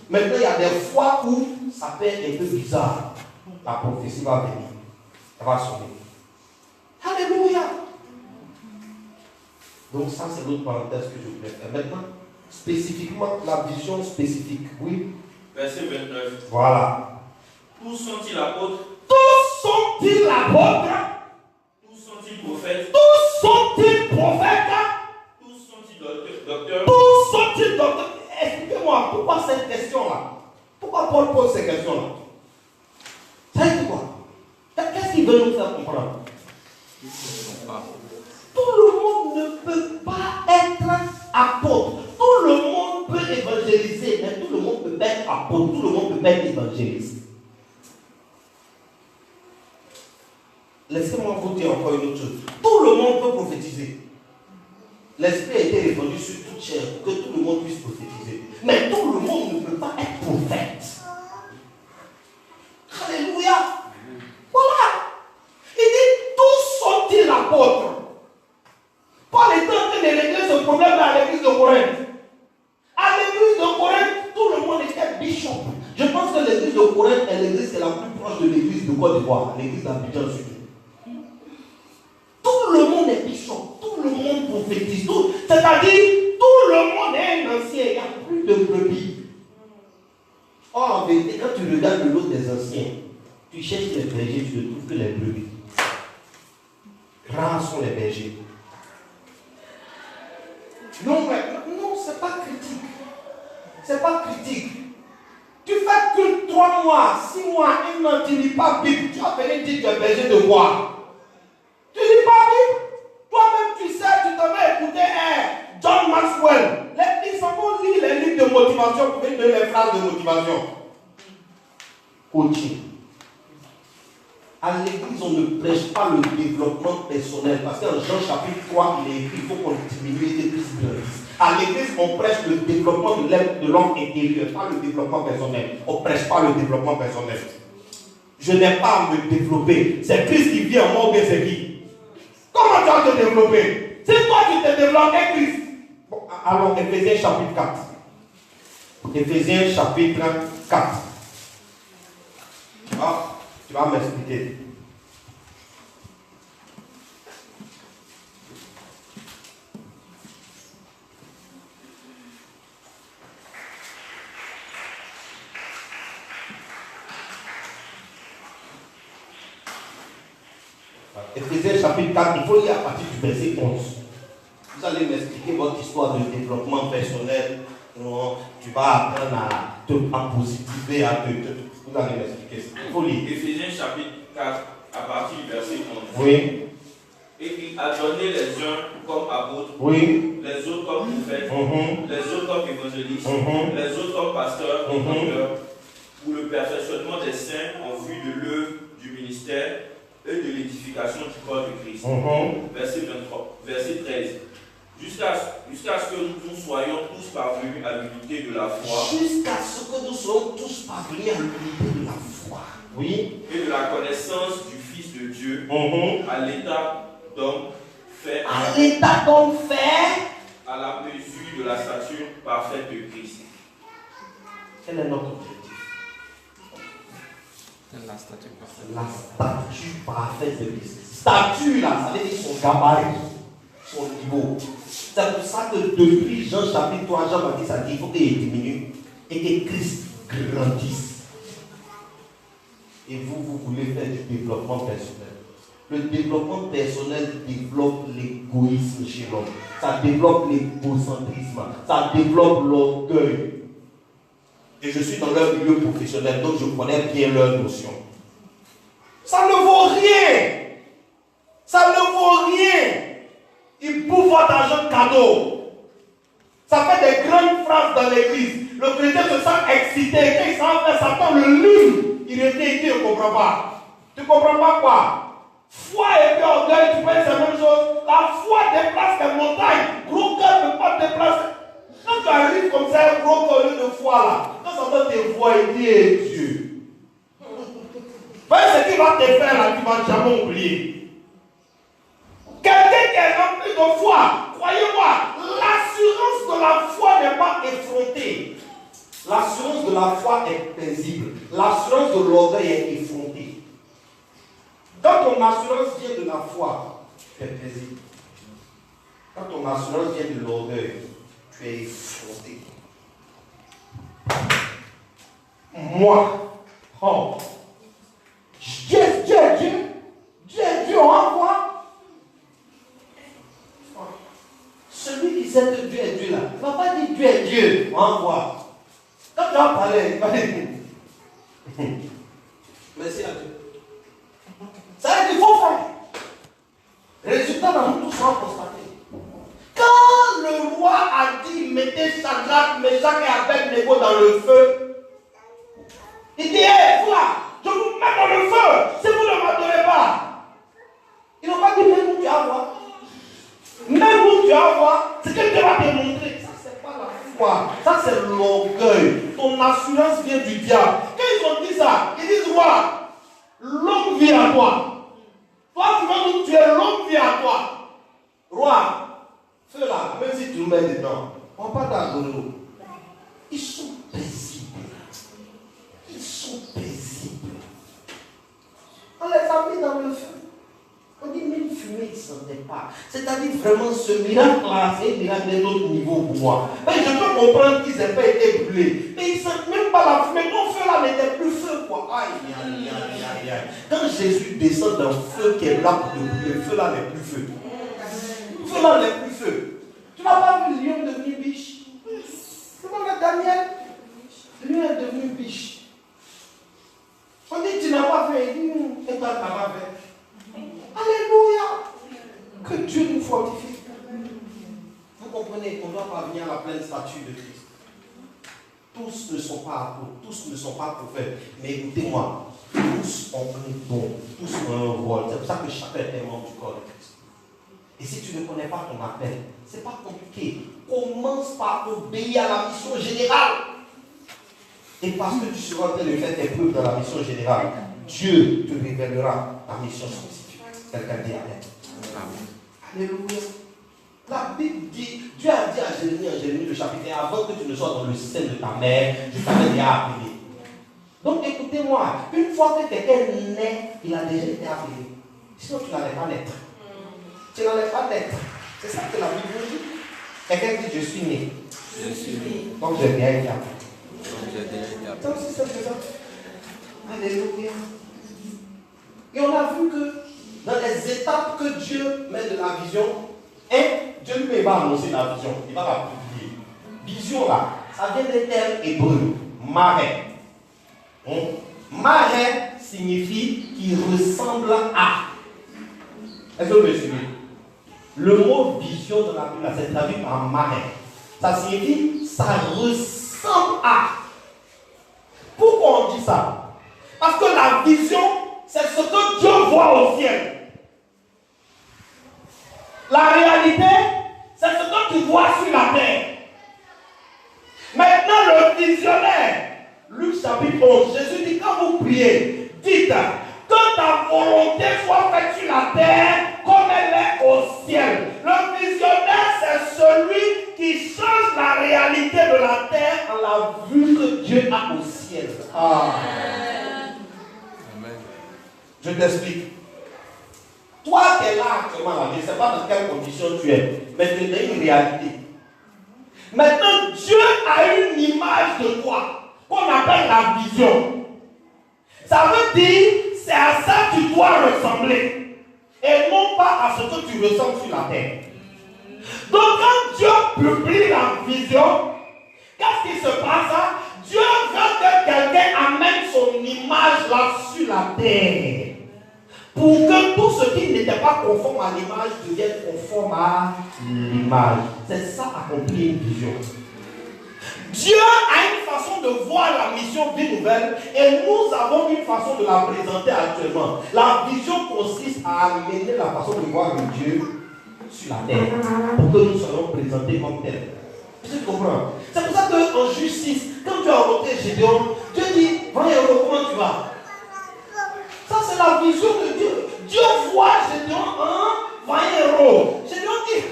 Maintenant, il y a des fois où ça peut être un peu bizarre. La prophétie va venir. Elle va sonner. Alléluia. Donc, ça, c'est l'autre parenthèse que je voulais faire. Maintenant, spécifiquement, la vision spécifique. Oui. Verset 29. Voilà. Tous sont-ils apôtres? Tous sont-ils apôtres? Sont-ils prophètes? Tous sont-ils prophètes? Tous sont-ils docteurs? Tous sont-ils docteurs? Expliquez-moi. Pourquoi cette question-là? Pourquoi Paul pose ces questions-là? Ça veut dire quoi? Qu'est-ce qu'il veut nous faire comprendre? Tout le monde ne peut pas être apôtre. Tout le monde peut évangéliser, mais tout le monde peut pas être apôtre. Tout le monde peut pas être évangéliste. Laissez-moi vous dire encore une autre chose. Tout le monde peut prophétiser. L'Esprit a été répandu sur toute chair pour que tout le monde puisse prophétiser. Mais tout le monde ne peut pas être prophète. Alléluia. Voilà. Il dit, tous sont-ils apôtres? Paul est en train de régler ce problème à l'église de Corinthe. À l'église de Corinthe, tout le monde était bishop. Je pense que l'église de Corinthe est l'église qui est la plus proche de l'église de Côte d'Ivoire, l'église d'Abidjan surtout. Tout le monde est bishop, tout le monde prophétise, c'est-à-dire tout le monde est un ancien, il n'y a plus de brebis. Or, en vérité, quand tu regardes le lot des anciens, tu cherches les bergers, tu ne trouves que les brebis. Rares sont les bergers. Non, ce n'est pas critique. Ce n'est pas critique. Tu fais que 3 mois, 6 mois, 1 an, tu ne lis pas Bible. Tu vas venir dire que tu es berger de quoi? Tu ne lis pas Bible? Toi-même, tu sais, tu devais écouter John Maxwell. Ils sont bons lire les livres de motivation pour venir donner les phrases de motivation. Coaching. À l'église, on ne prêche pas le développement personnel. Parce qu'en Jean chapitre 3, il est écrit, il faut qu'on diminue et plus grandisse. À l'église, on prêche le développement de l'homme intérieur, pas le développement personnel. On ne prêche pas le développement personnel. Je n'ai pas à me développer. C'est Christ qui vient en moi ou bien c'est qui? Comment tu vas te développer? C'est toi qui te développes, et Christ. Bon, alors, Éphésiens chapitre 4. Éphésiens chapitre 4. Ah, tu vas m'expliquer. Éphésiens chapitre 4, il faut lire à partir du verset 11. Vous allez m'expliquer votre histoire de développement personnel. Non, tu vas apprendre à te positiver, vous allez m'expliquer ça. Il faut lire. Éphésiens chapitre 4, à partir du verset 11. Oui. Et il a donné les uns comme apôtres, Oui. les autres comme prophètes, les autres comme évangélistes, les autres comme pasteurs et docteurs, pour le perfectionnement des saints en vue de l'œuvre du ministère et de l'édification du corps de Christ. Verset 23, verset 13. Jusqu'à ce que nous soyons tous parvenus à l'unité de la foi. Jusqu'à ce que nous soyons tous parvenus à l'unité de la foi. Oui. Et de la connaissance du Fils de Dieu, à l'état d'homme fait. À l'état d'homme fait. À la mesure de la stature parfaite de Christ. Quel est notre objectif? La statue parfaite. La statue parfaite de Christ. Statue là, ça veut dire son gabarit, son niveau. C'est pour ça que depuis Jean chapitre 3, Jean-Baptiste a dit qu'il faut qu'il diminue et que Christ grandisse. Et vous voulez faire du développement personnel. Le développement personnel développe l'égoïsme chez l'homme. Ça développe l'égocentrisme. Ça développe l'orgueil. Et je suis dans leur milieu professionnel, donc je connais bien leurs notions. Ça ne vaut rien. Ça ne vaut rien. Ils bouffent votre argent cadeau. Ça fait des grandes phrases dans l'église. Le chrétien se sent excité. Quand il s'en fait, ça tombe le livre. Il était ici, il ne comprend pas. Tu ne comprends pas quoi? Foi et puis orgueil, tu fais la même chose. La foi déplace les montagnes. Gros cœur ne peut pas déplacer. Quand tu arrives comme ça, un gros cœur de foi là, quand ça va te voir, il dit Dieu. Voyez ce qu'il va te faire là, tu ne vas jamais oublier. Quelqu'un qui est rempli de foi, croyez-moi, l'assurance de la foi n'est pas effrontée. L'assurance de la foi est paisible. L'assurance de l'orgueil est effrontée. Quand ton assurance vient de la foi, tu es paisible. Quand ton assurance vient de l'orgueil, tu es effronté. Moi, oh, Dieu, on va voir. Celui qui sait que Dieu est Dieu là, il ne va pas dire Dieu est Dieu, on va voir. Quand tu vas parler, il va dire merci à Dieu. Ça veut dire qu'il faut faire. Résultat, dans nous tous, on va constater. Quand le roi a dit mettez Shadrach, Meshach et Abednego dans le feu, il dit hé, voilà, je vous mets dans le feu si vous ne m'adorez pas. Ils n'ont pas dit même où tu vas voir. Même où tu vas voir, c'est que Dieu va te montrer. Ça, c'est pas la foi. Ça, c'est l'orgueil. Ton assurance vient du diable. Quand ils ont dit ça, ils disent roi, longue vie à toi. Toi, tu vas nous tuer, longue vie à toi. Roi, feu-là, même si tu nous mets dedans, on va pas t'adorer. Ils sont paisibles. Ils sont paisibles. On les a mis dans le feu. On dit même fumée, ils ne sentaient pas. C'est-à-dire vraiment ce miracle-là, c'est un miracle d'un autre niveau pour moi. Mais je peux comprendre qu'ils n'aient pas été brûlés. Mais ils ne sentent même pas la fumée. Mon feu là n'était plus feu, quoi. Aïe, aïe, aïe, aïe, aïe. Quand Jésus descend d'un feu qui est là pour te brûler, le feu là n'est plus feu. Le feu là n'est plus feu. Tu n'as pas vu le lion devenir biche? C'est comme Daniel. Le lion est devenu biche. On dit tu n'as pas fait. Il dit et toi tu n'as pas fait. Alléluia. Que Dieu nous fortifie. Vous comprenez qu'on doit parvenir à la pleine stature de Christ. Tous ne sont pas apôtres, tous ne sont pas prophètes. Mais écoutez-moi, tous ont un don, tous ont un rôle. C'est pour ça que chacun est membre du corps de Christ. Et si tu ne connais pas ton appel, ce n'est pas compliqué. Commence par obéir à la mission générale. Et parce que tu seras en train de faire tes preuves dans la mission générale, Dieu te révélera ta mission spécifique. Quelqu'un dit Amen. Alléluia. La Bible dit, Dieu a dit à Jérémie le chapitre 1, avant que tu ne sois dans le sein de ta mère, je t'avais déjà appelé. Donc écoutez-moi, une fois que quelqu'un naît, il a déjà été appelé. Sinon tu n'allais pas naître. Tu n'allais pas naître. C'est ça que la Bible dit. Quelqu'un dit, je suis né. Je suis né. Donc j'ai bien été appelé. Donc c'est ça. Alléluia. Et on a vu que dans les étapes que Dieu met de la vision, Dieu lui va annoncer la vision, il va la publier. Vision là, ça vient des termes hébreux, maré. Maré signifie qui ressemble à. Est-ce que vous me suivez? Le mot vision dans la Bible, c'est traduit par maré. Ça signifie ça ressemble à. Pourquoi on dit ça? Parce que la vision, c'est ce que Dieu voit au ciel. La réalité, c'est ce que tu vois sur la terre. Maintenant, le visionnaire, Luc chapitre 11, Jésus dit, quand vous priez, dites que ta volonté soit faite sur la terre comme elle est au ciel. Le visionnaire, c'est celui qui change la réalité de la terre en la vue que Dieu a au ciel. Amen. Je t'explique. Toi qui es là actuellement, je ne sais pas dans quelles conditions tu es, mais tu es une réalité. Maintenant, Dieu a une image de toi qu'on appelle la vision. Ça veut dire, c'est à ça que tu dois ressembler. Et non pas à ce que tu ressembles sur la terre. Donc quand Dieu publie la vision, qu'est-ce qui se passe? Dieu veut que quelqu'un amène son image là sur la terre. Pour que tout ce qui n'était pas conforme à l'image devienne conforme à l'image. C'est ça accomplir une vision. Dieu a une façon de voir la mission vie nouvelle et nous avons une façon de la présenter actuellement. La vision consiste à amener la façon de voir le Dieu sur la terre pour que nous soyons présentés comme tels. Tu comprends? C'est pour ça qu'en justice, quand tu as rencontré Gédéon, Dieu dit, voyons, comment tu vas? Ça, c'est la vision de Dieu. Dieu voit Gédéon un vaillant héros. Gédéon dit,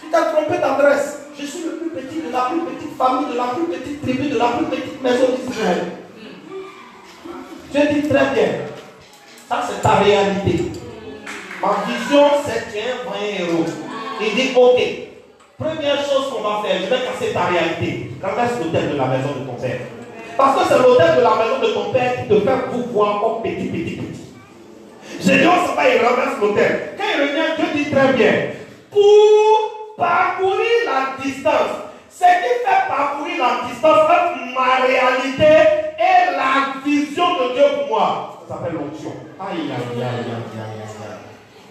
tu t'as trompé d'adresse. Je suis le plus petit de la plus petite famille, de la plus petite tribu, de la plus petite maison d'Israël. Dieu dit très bien. Ça, c'est ta réalité. Ma vision, c'est tu es un vaillant héros. Il dit, ok. Première chose qu'on va faire, je vais casser ta réalité. Renverse l'autel de la maison de ton père. Parce que c'est l'autel de la maison de ton père qui te fait vous voir comme petit. Gédéon, c'est pas, il renverse l'autel. Quand il revient, Dieu dit très bien. Pour parcourir la distance, ce qui fait parcourir mis la distance entre ma réalité et la vision de Dieu pour moi. Ça s'appelle l'onction. Aïe, aïe, aïe, aïe, aïe, aïe.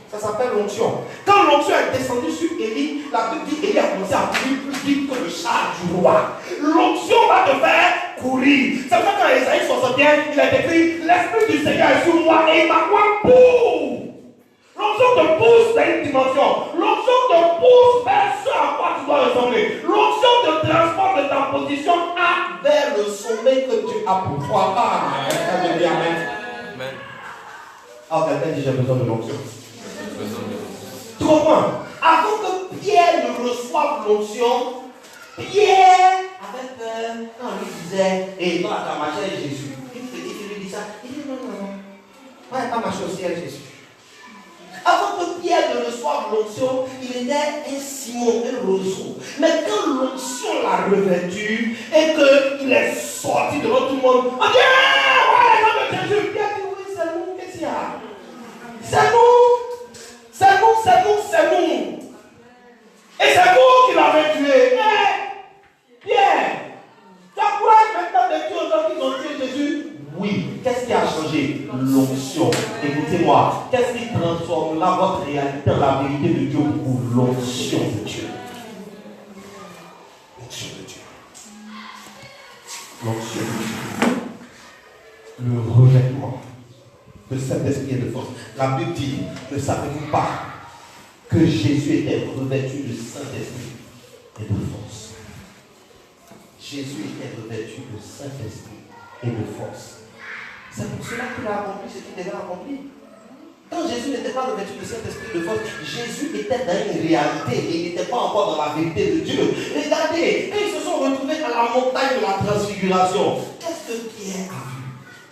Ça s'appelle l'onction. Quand l'onction est descendue sur Élie, la Bible dit qu'Élie a commencé à courir plus vite que le char du roi. L'onction va te faire courir. C'est pour ça qu'en Ésaïe 61, il a écrit: l'Esprit du Seigneur est sur moi et il m'a quoi pour. L'onction te pousse vers une dimension. L'onction te pousse vers ce à quoi tu dois ressembler. L'onction te transforme de ta position vers le sommet que Dieu a pour toi. Amen. Amen. Ah, quelqu'un dit: j'ai besoin de l'onction. Tu comprends? Avant que Pierre ne reçoive l'onction, Pierre avait peur quand on lui disait: et toi, tu as marché avec Jésus. Il lui dit ça. Il dit: non, non, non. Moi, je n'ai pas marché aussi avec Jésus. Avant que Pierre ne reçoive l'onction, il était un Simon, un roseau. Mais quand l'onction l'a revêtu et qu'il est sorti devant tout le monde, on dit: voilà les gens de Jésus. Pierre dit: oui, c'est nous, qu'est-ce qu'il y a? C'est nous. C'est nous, c'est nous, c'est nous. Et c'est vous qui l'avez tué. Pierre, tu as courage maintenant de tuer aux gens qui ont tué Jésus? Oui. Qu'est-ce qui a changé? L'onction. Écoutez-moi. Qu'est-ce qui transforme là votre réalité en la vérité de Dieu pour vous? L'onction de Dieu. L'onction de Dieu. L'onction de Dieu. Le revêtement de Saint-Esprit et de force. La Bible dit: ne savez-vous pas que Jésus était revêtu de Saint-Esprit et de force? Jésus était revêtu de Saint-Esprit et de force. C'est pour cela qu'il a accompli ce qu'il devait accomplir. Quand Jésus n'était pas revêtu de Saint-Esprit et de force, Jésus était dans une réalité et il n'était pas encore dans la vérité de Dieu. Regardez, quand ils se sont retrouvés à la montagne de la transfiguration, qu'est-ce que Pierre a vu?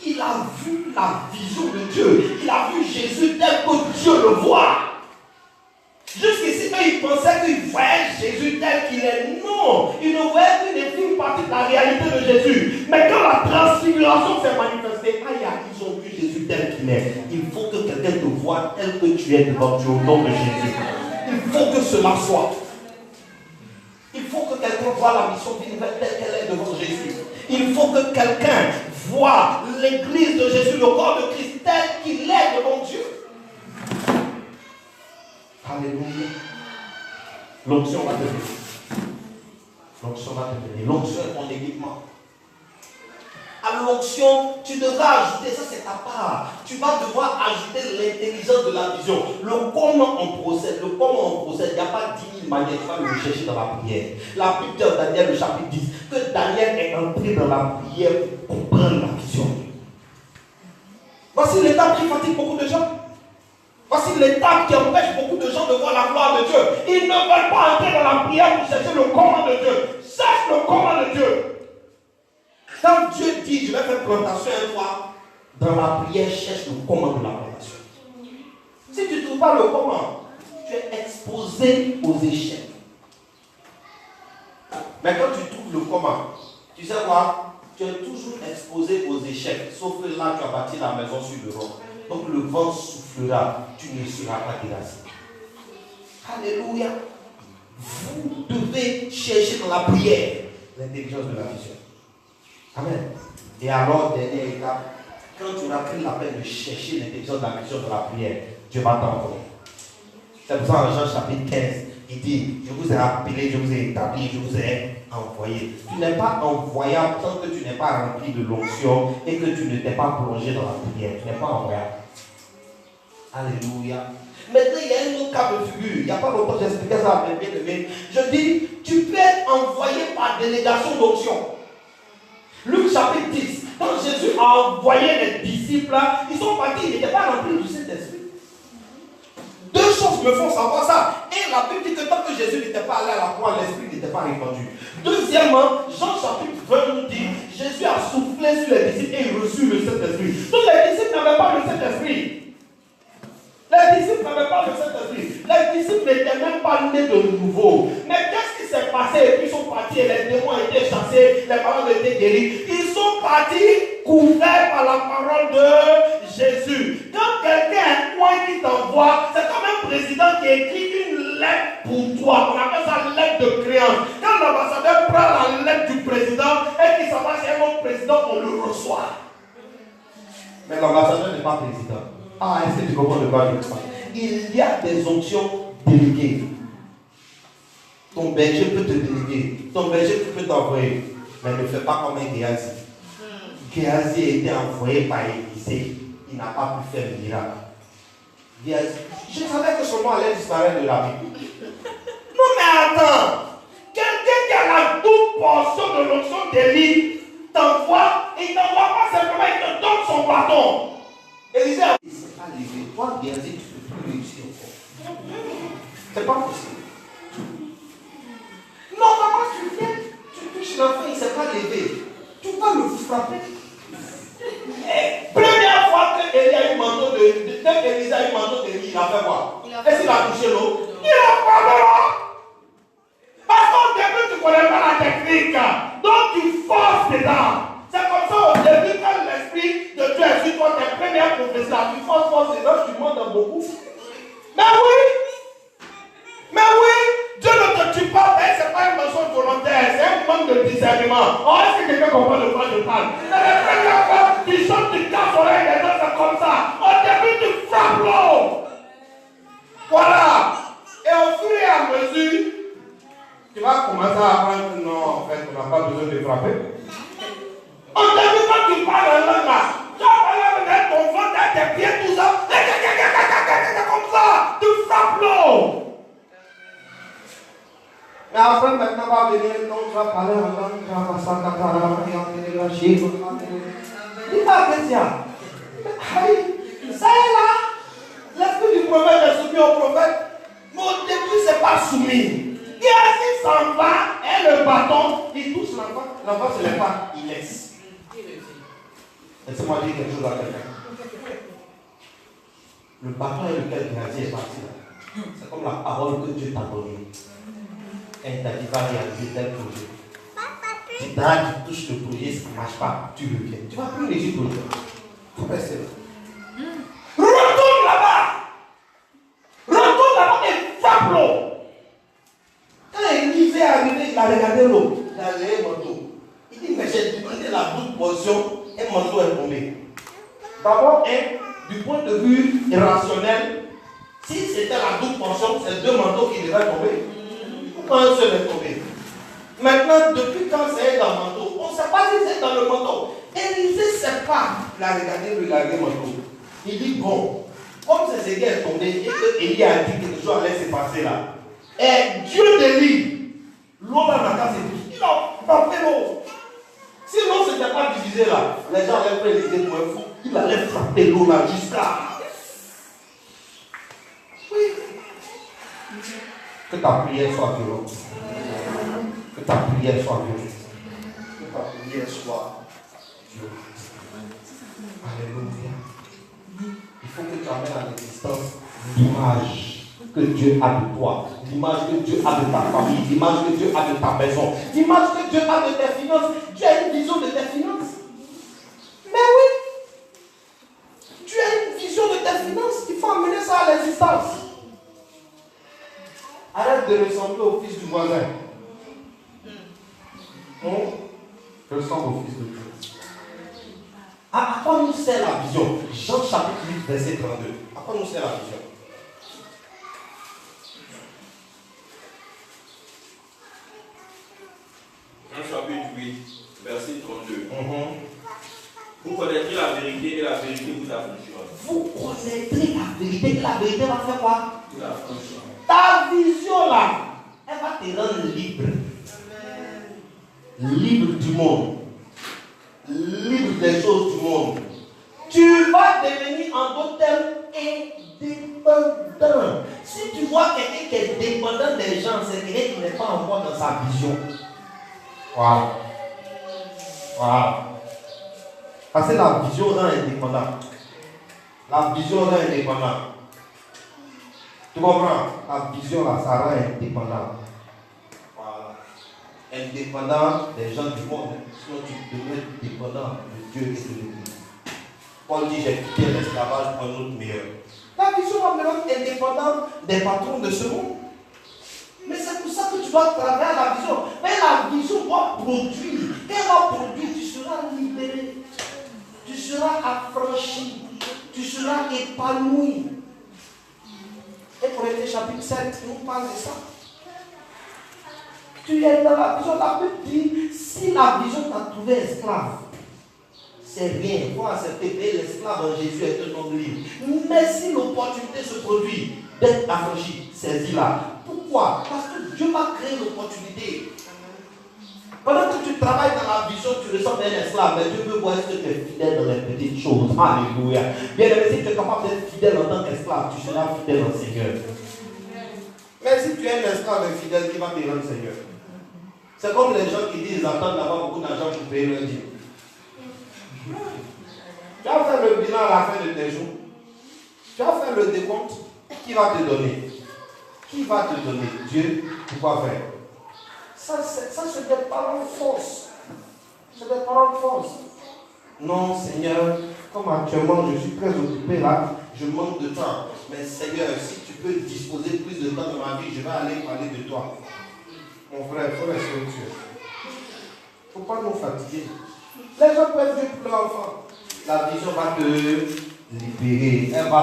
Il a vu la vision de Dieu. Il a vu Jésus tel que Dieu le voit. Jusqu'ici, quand il pensait qu'il voyait Jésus tel qu'il est, non. Il ne voyait qu'une partie de la réalité de Jésus. Mais quand la transfiguration s'est manifestée, ils ont vu Jésus tel qu'il est. Il faut que quelqu'un te voie tel que tu es devant Dieu au nom de Jésus. Il faut que cela soit. Il faut que quelqu'un voie la mission divine telle qu'elle est devant Jésus. Il faut que quelqu'un voit l'église de Jésus, le corps de Christ, tel qu'il est devant Dieu. Alléluia. L'onction va te venir. L'onction va te venir. L'onction est ton équipement. À l'onction, tu devras ajouter, ça c'est ta part. Tu vas devoir ajouter l'intelligence de la vision. Le comment on procède, il n'y a pas 10 000 manières, tu vas le rechercher dans la prière. La Bible dit en Daniel, le chapitre 10, que Daniel est entré dans la prière pour comprendre la vision. Voici l'étape qui fatigue beaucoup de gens. Voici l'étape qui empêche beaucoup de gens de voir la gloire de Dieu. Ils ne veulent pas entrer dans la prière pour chercher le comment de Dieu. Cherche le comment de Dieu. Quand Dieu dit: je vais faire plantation un fois, dans la prière, cherche le comment de la plantation. Si tu ne trouves pas le comment, tu es exposé aux échecs. Mais quand tu trouves le comment, tu sais quoi? Tu es toujours exposé aux échecs. Sauf que là, tu as bâti la maison sur le roc. Donc le vent soufflera, tu ne seras pas terrassé. Alléluia. Vous devez chercher dans la prière l'intelligence de la vision. Amen. Et alors, dernière étape, quand tu auras pris la peine de chercher l'intelligence de la vision de la prière, Dieu va t'envoyer. C'est pour ça en Jean chapitre 15, il dit: je vous ai appelé, je vous ai établi, je vous ai envoyé. Tu n'es pas envoyable tant que tu n'es pas rempli de l'onction et que tu ne t'es pas plongé dans la prière. Tu n'es pas envoyable. Alléluia. Maintenant, il y a un autre cas de figure. Il n'y a pas longtemps, j'expliquais ça à mes bien-aimés. Je dis: tu peux être envoyé par délégation d'onction. Luc chapitre 10, quand Jésus a envoyé les disciples, ils sont partis, ils n'étaient pas remplis du Saint-Esprit. Deux choses me font savoir ça. Et la Bible dit que tant que Jésus n'était pas allé à la croix, l'Esprit n'était pas répandu. Deuxièmement, Jean chapitre 20 nous dit: Jésus a soufflé sur les disciples et ils reçurent le Saint-Esprit. Donc les disciples n'avaient pas le Saint-Esprit. Les disciples n'avaient pas le Saint-Esprit. Les disciples n'étaient même pas nés de nouveau. Mais qu'est-ce qui s'est passé? Et puis ils sont partis et les démons étaient chassés, les malades étaient guéris. Ils sont partis couverts par la parole de Jésus. Quand quelqu'un a un point qui t'envoie, c'est comme un président qui écrit une lettre pour toi. On appelle ça lettre de créance. Quand l'ambassadeur prend la lettre du président, président et qu'il s'en va chez un autre président, on le reçoit. Mais l'ambassadeur n'est pas président. Ah, est-ce que tu comprends de quoi je parle? Il y a des options déléguées. Ton berger peut te déléguer. Ton berger peut t'envoyer. Mais ne fais pas comme un Géasi. Géasi a été envoyé par Élisée. Il n'a pas pu faire le miracle. Géasi, je savais que son nom allait disparaître de la Bible. Non mais attends. Quelqu'un qui a la double portion de l'onction d'Élie t'envoie, il ne t'envoie pas simplement, il te donne son bâton. Élisée a dit, c'est pas levé. Toi, Géasi, tu ne peux plus réussir encore. C'est pas possible. Non, comment tu viens, tu touches l'enfant, il ne s'est pas levé. Tu vas le frapper. Et première fois que Élie a eu manteau dès qu'Élisée a eu manteau de Élie, il a fait quoi? Est-ce qu'il a touché l'eau? Il a frappé l'eau. Parce qu'au début, tu ne connais pas la technique. Donc, tu forces dedans. C'est comme ça au début, quand l'esprit de Dieu est sur toi, tes premières prophéties, tu forces dedans, tu demandes beaucoup. Mais oui, Dieu ne te tue pas, mais ce n'est pas une mention volontaire, c'est un manque de discernement. Oh, est-ce que quelqu'un comprend de quoi je parle? C'est la première fois que tu chantes, tu casses l'oreille des gens, c'est comme ça. Au début, tu frappes l'eau. Voilà. Et au fur et à mesure, tu vas commencer à apprendre que non, en fait, on n'a pas besoin de frapper. Au début, quand tu parles en langue là, tu vas parler avec ton ventre, tes pieds, tout ça. Comme ça, tu frappes l'eau. Mais après, maintenant, va venir, non, tu vas parler en langue, tu vas passer à la dis pas que ça est là. L'esprit du prophète est soumis au prophète. Mais au début, ce n'est pas soumis. Géasi s'en va, et le bâton, il touche l'enfant. L'enfant se lève pas, il laisse. Laissez-moi dire quelque chose à quelqu'un. Le bâton avec lequel Géasi est parti là, c'est comme la parole que Dieu t'a donnée. Et t'a dit, va réaliser tel projet. Si là, tu touches le projet, ça ne marche pas, tu reviens. Tu vas plus réussir le projet. Il faut rester là. Retourne là-bas et frappe l'eau. Quand Élisée est arrivé, il a regardé l'eau. Il a regardé le manteau. Il dit, mais j'ai demandé la double portion et mon manteau est tombé. D'abord, du point de vue rationnel, si c'était la double portion, c'est deux manteaux qui devaient tomber. Pourquoi un seul est tombé? Maintenant, depuis quand c'est dans le manteau, on ne sait pas si c'est dans le manteau. Élisée ne sait pas. Il a regardé le manteau. Il dit, bon, comme c'est ce qui est tombé et que Élie a dit que quelque chose allait se passer là, et Dieu délie, l'eau dans la case est douce. Il a frappé l'eau. Si l'eau ne s'était pas divisée là, les gens allaient prendre Élisée pour un fou. Il allait frapper l'eau là jusqu'à. Oui. Que ta prière soit violente. Que ta prière soit violente. Que ta prière soit violente. Alléluia. Il faut que tu amènes à l'existence l'image que Dieu a de toi, l'image que Dieu a de ta famille, l'image que Dieu a de ta maison, l'image que Dieu a de tes finances. Tu as une vision de tes finances. Mais oui, tu as une vision de tes finances. Il faut amener ça à l'existence. Arrête de ressembler au fils du voisin. Ressemble au fils de Dieu. À quoi nous sert la vision? Jean chapitre 8, verset 32. À quoi nous sert la vision? Jean chapitre 8, verset 32. Vous connaîtrez la vérité et la vérité vous affranchira. Vous connaîtrez la vérité et la vérité va faire quoi? Vous affranchira. Ta vision là, elle va te rendre libre. Libre du monde. Libre des choses du monde. Tu vas devenir en d'autres termes indépendant. Si tu vois quelqu'un qui est dépendant des gens, c'est quelqu'un qui n'est pas encore dans sa vision. Voilà. Voilà. Parce que la vision rend indépendant. La vision rend indépendant. Tu comprends? La vision là, ça rend indépendant. Voilà. Indépendant des gens du monde. Sinon tu deviens dépendant de Dieu et de l'Église. Paul dit, j'ai quitté l'esclavage pour un autre meilleur. La vision va me rendre indépendant des patrons de ce monde. Mais c'est pour ça que tu dois travailler à la vision. Mais la vision doit produire. Que va produire, tu seras libéré. Tu seras affranchi. Tu seras épanoui. Et Corinthiens chapitre 7, nous parle de ça. Tu es dans la vision, la Bible dit, si la vision t'a trouvé esclave, c'est rien. Il faut accepter que l'esclave en Jésus est un homme libre. Mais si l'opportunité se produit d'être affranchi, saisis-la. Pourquoi? Parce que Dieu va créer l'opportunité. Pendant que tu travailles dans la vision, tu ressembles à un esclave, mais Dieu veut voir est-ce que tu es fidèle dans les petites choses. Alléluia. Bien aimé, si tu es capable d'être fidèle en tant qu'esclave, tu seras fidèle au Seigneur. Mais si tu es un esclave infidèle, qui va te rendre Seigneur? C'est comme les gens qui disent ils attendent d'avoir beaucoup d'argent pour payer leur dîme. Tu vas faire le bilan à la fin de tes jours. Tu vas faire le décompte. Qui va te donner? Qui va te donner? Dieu, pourquoi faire? Ça c'est des paroles fausses. C'est des paroles fausses. Non, Seigneur, comme actuellement je suis très occupé là, je manque de temps. Mais Seigneur, si tu peux disposer plus de temps dans ma vie, je vais aller parler de toi. Mon frère, il faut rester au Dieu. Il ne faut pas nous fatiguer. Les gens peuvent dire pour leur enfant. La vision va te libérer. Elle va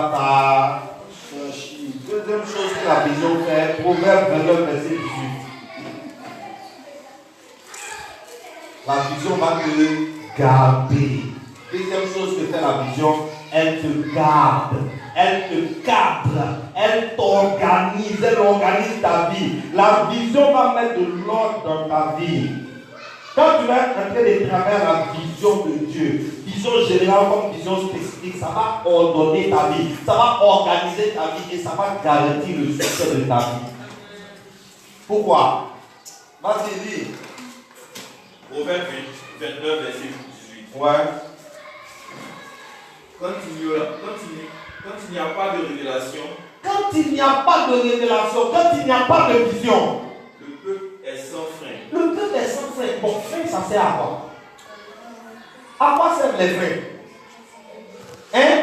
t'affranchir. Deuxième chose que la vision fait, Proverbe 29, verset 18. La vision va te garder. Deuxième chose que fait la vision, elle te garde. Elle te cadre. Elle t'organise. Elle organise ta vie. La vision va mettre de l'ordre dans ta vie. Quand tu vas entrer de travers la vision de Dieu, vision générale comme vision spécifique, ça va ordonner ta vie. Ça va organiser ta vie et ça va garantir le succès de ta vie. Pourquoi? Vas-y, lis. Proverbe 29, verset 18. Ouais. Quand il n'y a pas de révélation, quand il n'y a pas de révélation, quand il n'y a pas de vision, le peuple est sans frein. Le peuple est sans frein. Bon, frein, ça sert à quoi? À quoi servent les freins? Hein?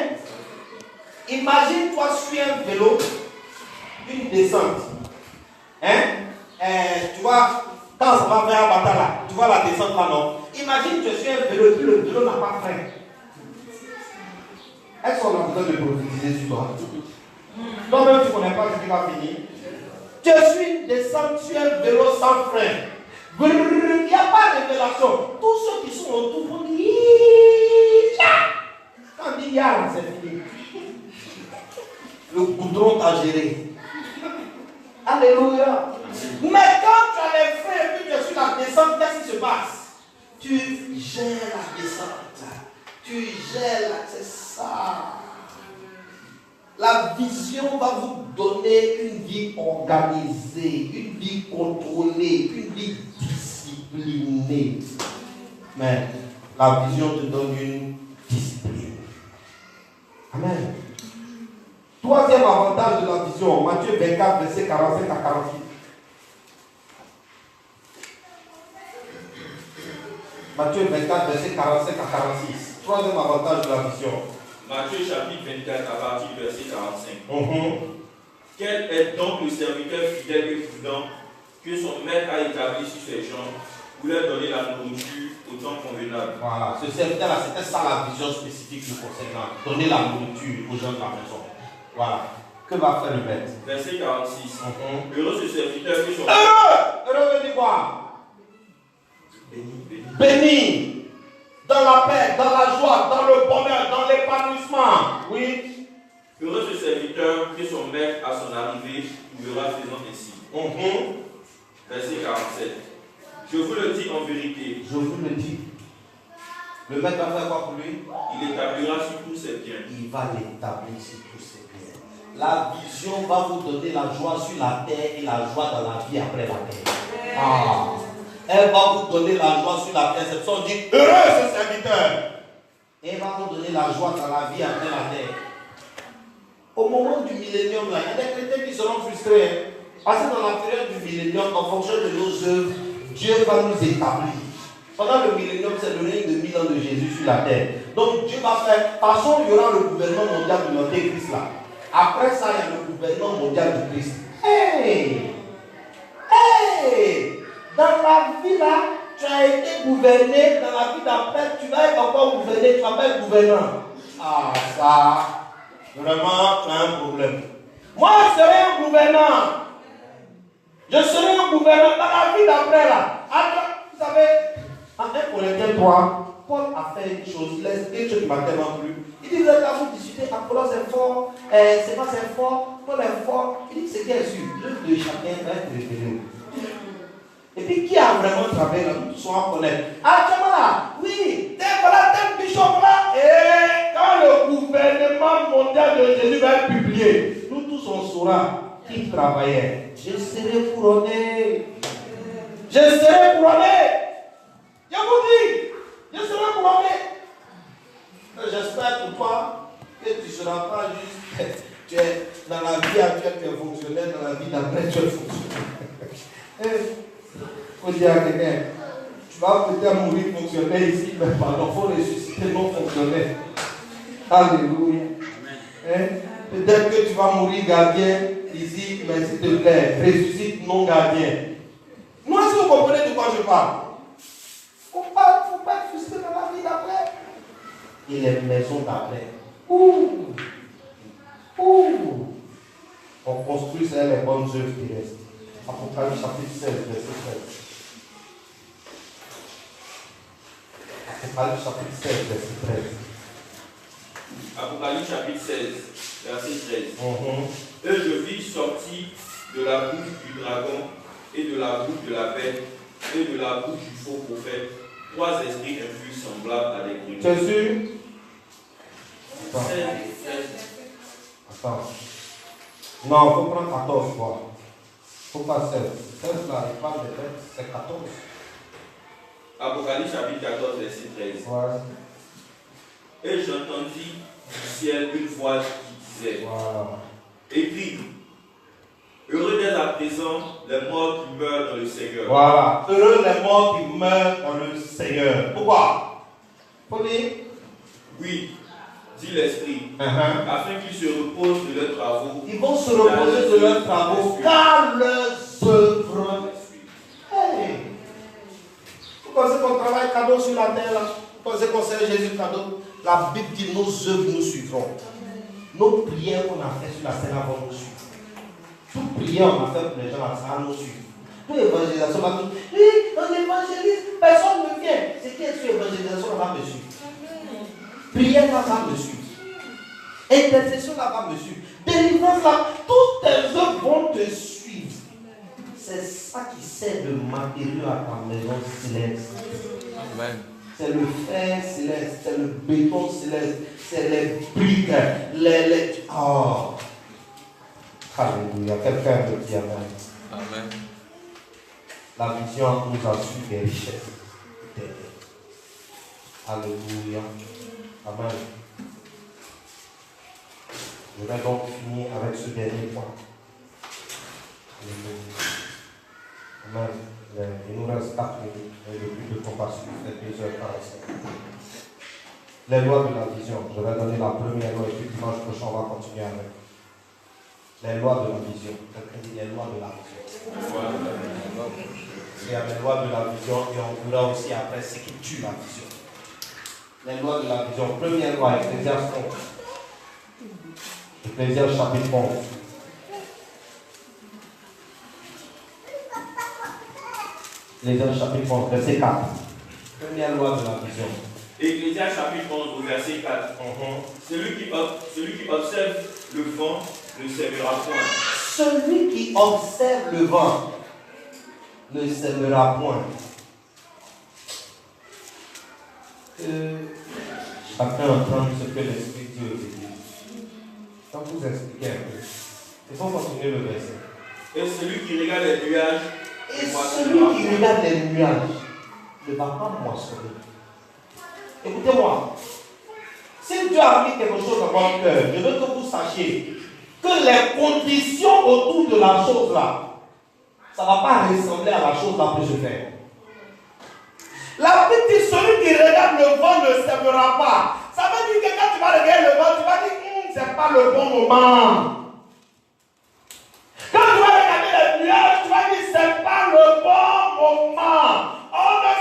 Imagine-toi sur un vélo, une descente. Hein? Tu vois, quand ça va vers un bâtard là, tu vois la descente là, non? Imagine tu es sur un vélo et puis le vélo n'a pas de frein. Est-ce qu'on a besoin de prophétiser sur toi? Toi-même, tu ne connais pas ce qui va finir. Tu suis une descente sur un vélo sans frein. Il n'y a pas de révélation. Tous ceux qui sont autour vont dire quand on dit ya, c'est fini. Le goudron t'a géré. Alléluia. Mais quand tu as les freins et puis tu es sur la descente, qu'est-ce qui se passe? Tu gères la descente. Tu gères la... C'est ça. La vision va vous donner une vie organisée, une vie contrôlée, une vie disciplinée. Mais la vision te donne une discipline. Amen. Troisième avantage de la vision, Matthieu 24, verset 45 à 46. Matthieu 24, verset 45 à 46. Troisième avantage de la vision. Matthieu chapitre 24 à partir du verset 45. Quel est donc le serviteur fidèle et prudent que son maître a établi sur ses gens pour leur donner la nourriture au temps convenable? Voilà, ce serviteur-là, c'était ça la vision spécifique du concernant. Donner la nourriture aux gens de la maison. Voilà. Que va faire le maître? Verset 46. Heureux ce serviteur que son Heureux veut dire quoi? Béni. Dans la paix, dans la joie, dans le bonheur, dans l'épanouissement. Oui. Heureux ce serviteur que son maître à son arrivée trouvera faisant ainsi. Verset 47. Je vous le dis en vérité. Je vous le dis. Le maître va faire quoi pour lui? Il établira sur tous ses biens. Il va l'établir sur tous ses biens. La vision va vous donner la joie sur la terre et la joie dans la vie après la terre. Elle va vous donner la joie sur la terre. C'est pour ça qu'on dit heureux ce serviteur. Et elle va vous donner la joie dans la vie après la terre. Au moment du millénium, là, il y a des chrétiens qui seront frustrés. Parce que dans la période du millénium, en fonction de nos œuvres, Dieu va nous établir. Pendant le millénium, c'est le règne de 1000 ans de Jésus sur la terre. Donc Dieu va faire. De toute façon, il y aura le gouvernement mondial de l'Antéchrist là. Après ça, il y a le gouvernement mondial du Christ. Hey! Dans la vie là, tu as été gouverné dans la vie d'après, tu vas être encore gouverné, tu vas pas être gouvernant. Ah, ça, vraiment, tu as un problème. Moi, je serai un gouvernant. Je serai un gouvernant dans la vie d'après là. Vous savez, en 1 Corinthiens 3, Paul a fait une chose, quelque chose qui m'a tellement plu. Il dit, vous êtes là, vous discutez, Apollos est fort, c'est pas c'est fort, Paul est fort. Il dit, c'est bien sûr, l'œuvre de chacun va être révélée. Et puis, qui a vraiment travaillé là, nous tous on connaît. Ah, tu vois là, oui, tel bishop là, et quand le gouvernement mondial de Jésus va être publié, nous tous on saura qui travaillait. Je serai couronné. Je serai couronné. Je vous dis, je serai couronné. J'espère pour toi que tu ne seras pas juste, tu es dans la vie actuelle, tu es fonctionnaire, dans la vie d'après, tu es fonctionnaire. Il faut dire à quelqu'un, tu vas peut-être mourir fonctionnaire ici, mais pardon, il faut ressusciter non fonctionnaire. Alléluia. Peut-être que tu vas mourir gardien ici, mais s'il te plaît, ressuscite non gardien. Moi, si vous comprenez de quoi je parle, il ne faut pas être frustré dans la vie d'après. Et les maisons d'après. On construit ça les bonnes œuvres qui restent. Apocalypse chapitre 16, verset 13. Apocalypse chapitre 16, verset 13. Apocalypse chapitre 16, verset 13. Et je vis sortir de la bouche du dragon et de la bouche de la bête et de la bouche du faux prophète 3 esprits infus semblables à des grenouilles. Tu es sûr? Attends. Non, il faut prendre 14 fois. Il ne faut pas 16. 16 là, il parle de bêtes, c'est 14. Apocalypse chapitre 14, verset 13. Ouais. Et j'entendis du ciel une voix qui disait, écris, heureux dès à présent les morts qui meurent dans le Seigneur. Voilà. Heureux les morts qui meurent dans le Seigneur. Pourquoi? Faut dire? Oui, dit l'Esprit, afin qu'ils se reposent de leurs travaux. Ils vont se reposer de leurs travaux, car leurs œuvres. Hey! Vous pensez qu'on travaille cadeau sur la terre là? Vous pensez qu'on sert Jésus cadeau? La Bible dit nos œuvres nous suivront. Nos prières qu'on a faites sur la terre vont nous suivre. Toute prière qu'on a faite pour les gens là, ça va nous suivre. Toute évangélisation va nous suivre. Oui, on évangélise, personne ne vient. C'est qui est sur évangélisation là va me suivre. Prière là va me suivre. Intercession là va me suivre. Délivrance là, toutes tes œuvres vont te suivre. C'est ça qui sert de matériau à ta maison céleste. Amen. C'est le fer céleste, c'est le béton céleste, c'est les briques, Oh! Alléluia. Quelqu'un veut dire Amen. Amen. La vision nous assure des richesses. Alléluia. Amen. Je vais donc finir avec ce dernier point. Amen. Il nous reste 4 minutes. Et le but de compassion est 2h45. Les lois de la vision. Je vais donner la première loi et puis dimanche prochain on va continuer avec. Les lois de la vision. Quelqu'un dit les lois de la vision. Il y a les lois de la vision et on verra aussi après ce qui tue la vision. Les lois de la vision. Première loi, Ecclésiaste 11. Ecclésiaste chapitre 11. Ecclésiaste chapitre 11, verset 4. Première loi de la vision. Ecclésiaste chapitre 11, verset 4. Celui qui observe le vent ne sèmera point. Celui qui observe le vent ne sèmera point. Chacun entend ce que l'Esprit dit aux églises. Quand vous expliquez un peu, il faut continuer le verset. Et celui qui regarde les nuages, et celui qui regarde les nuages ne va pas moissonner. Écoutez-moi, si Dieu a mis quelque chose dans votre cœur, je veux que vous sachiez que les conditions autour de la chose là, ça ne va pas ressembler à la chose là que je fais. La Bible dit celui qui regarde le vent ne sèmera pas. Ça veut dire que quand tu vas regarder le vent, tu vas dire c'est pas le bon moment. Quand tu vas regarder les nuages, tu vas dire c'est pas le bon moment. On ne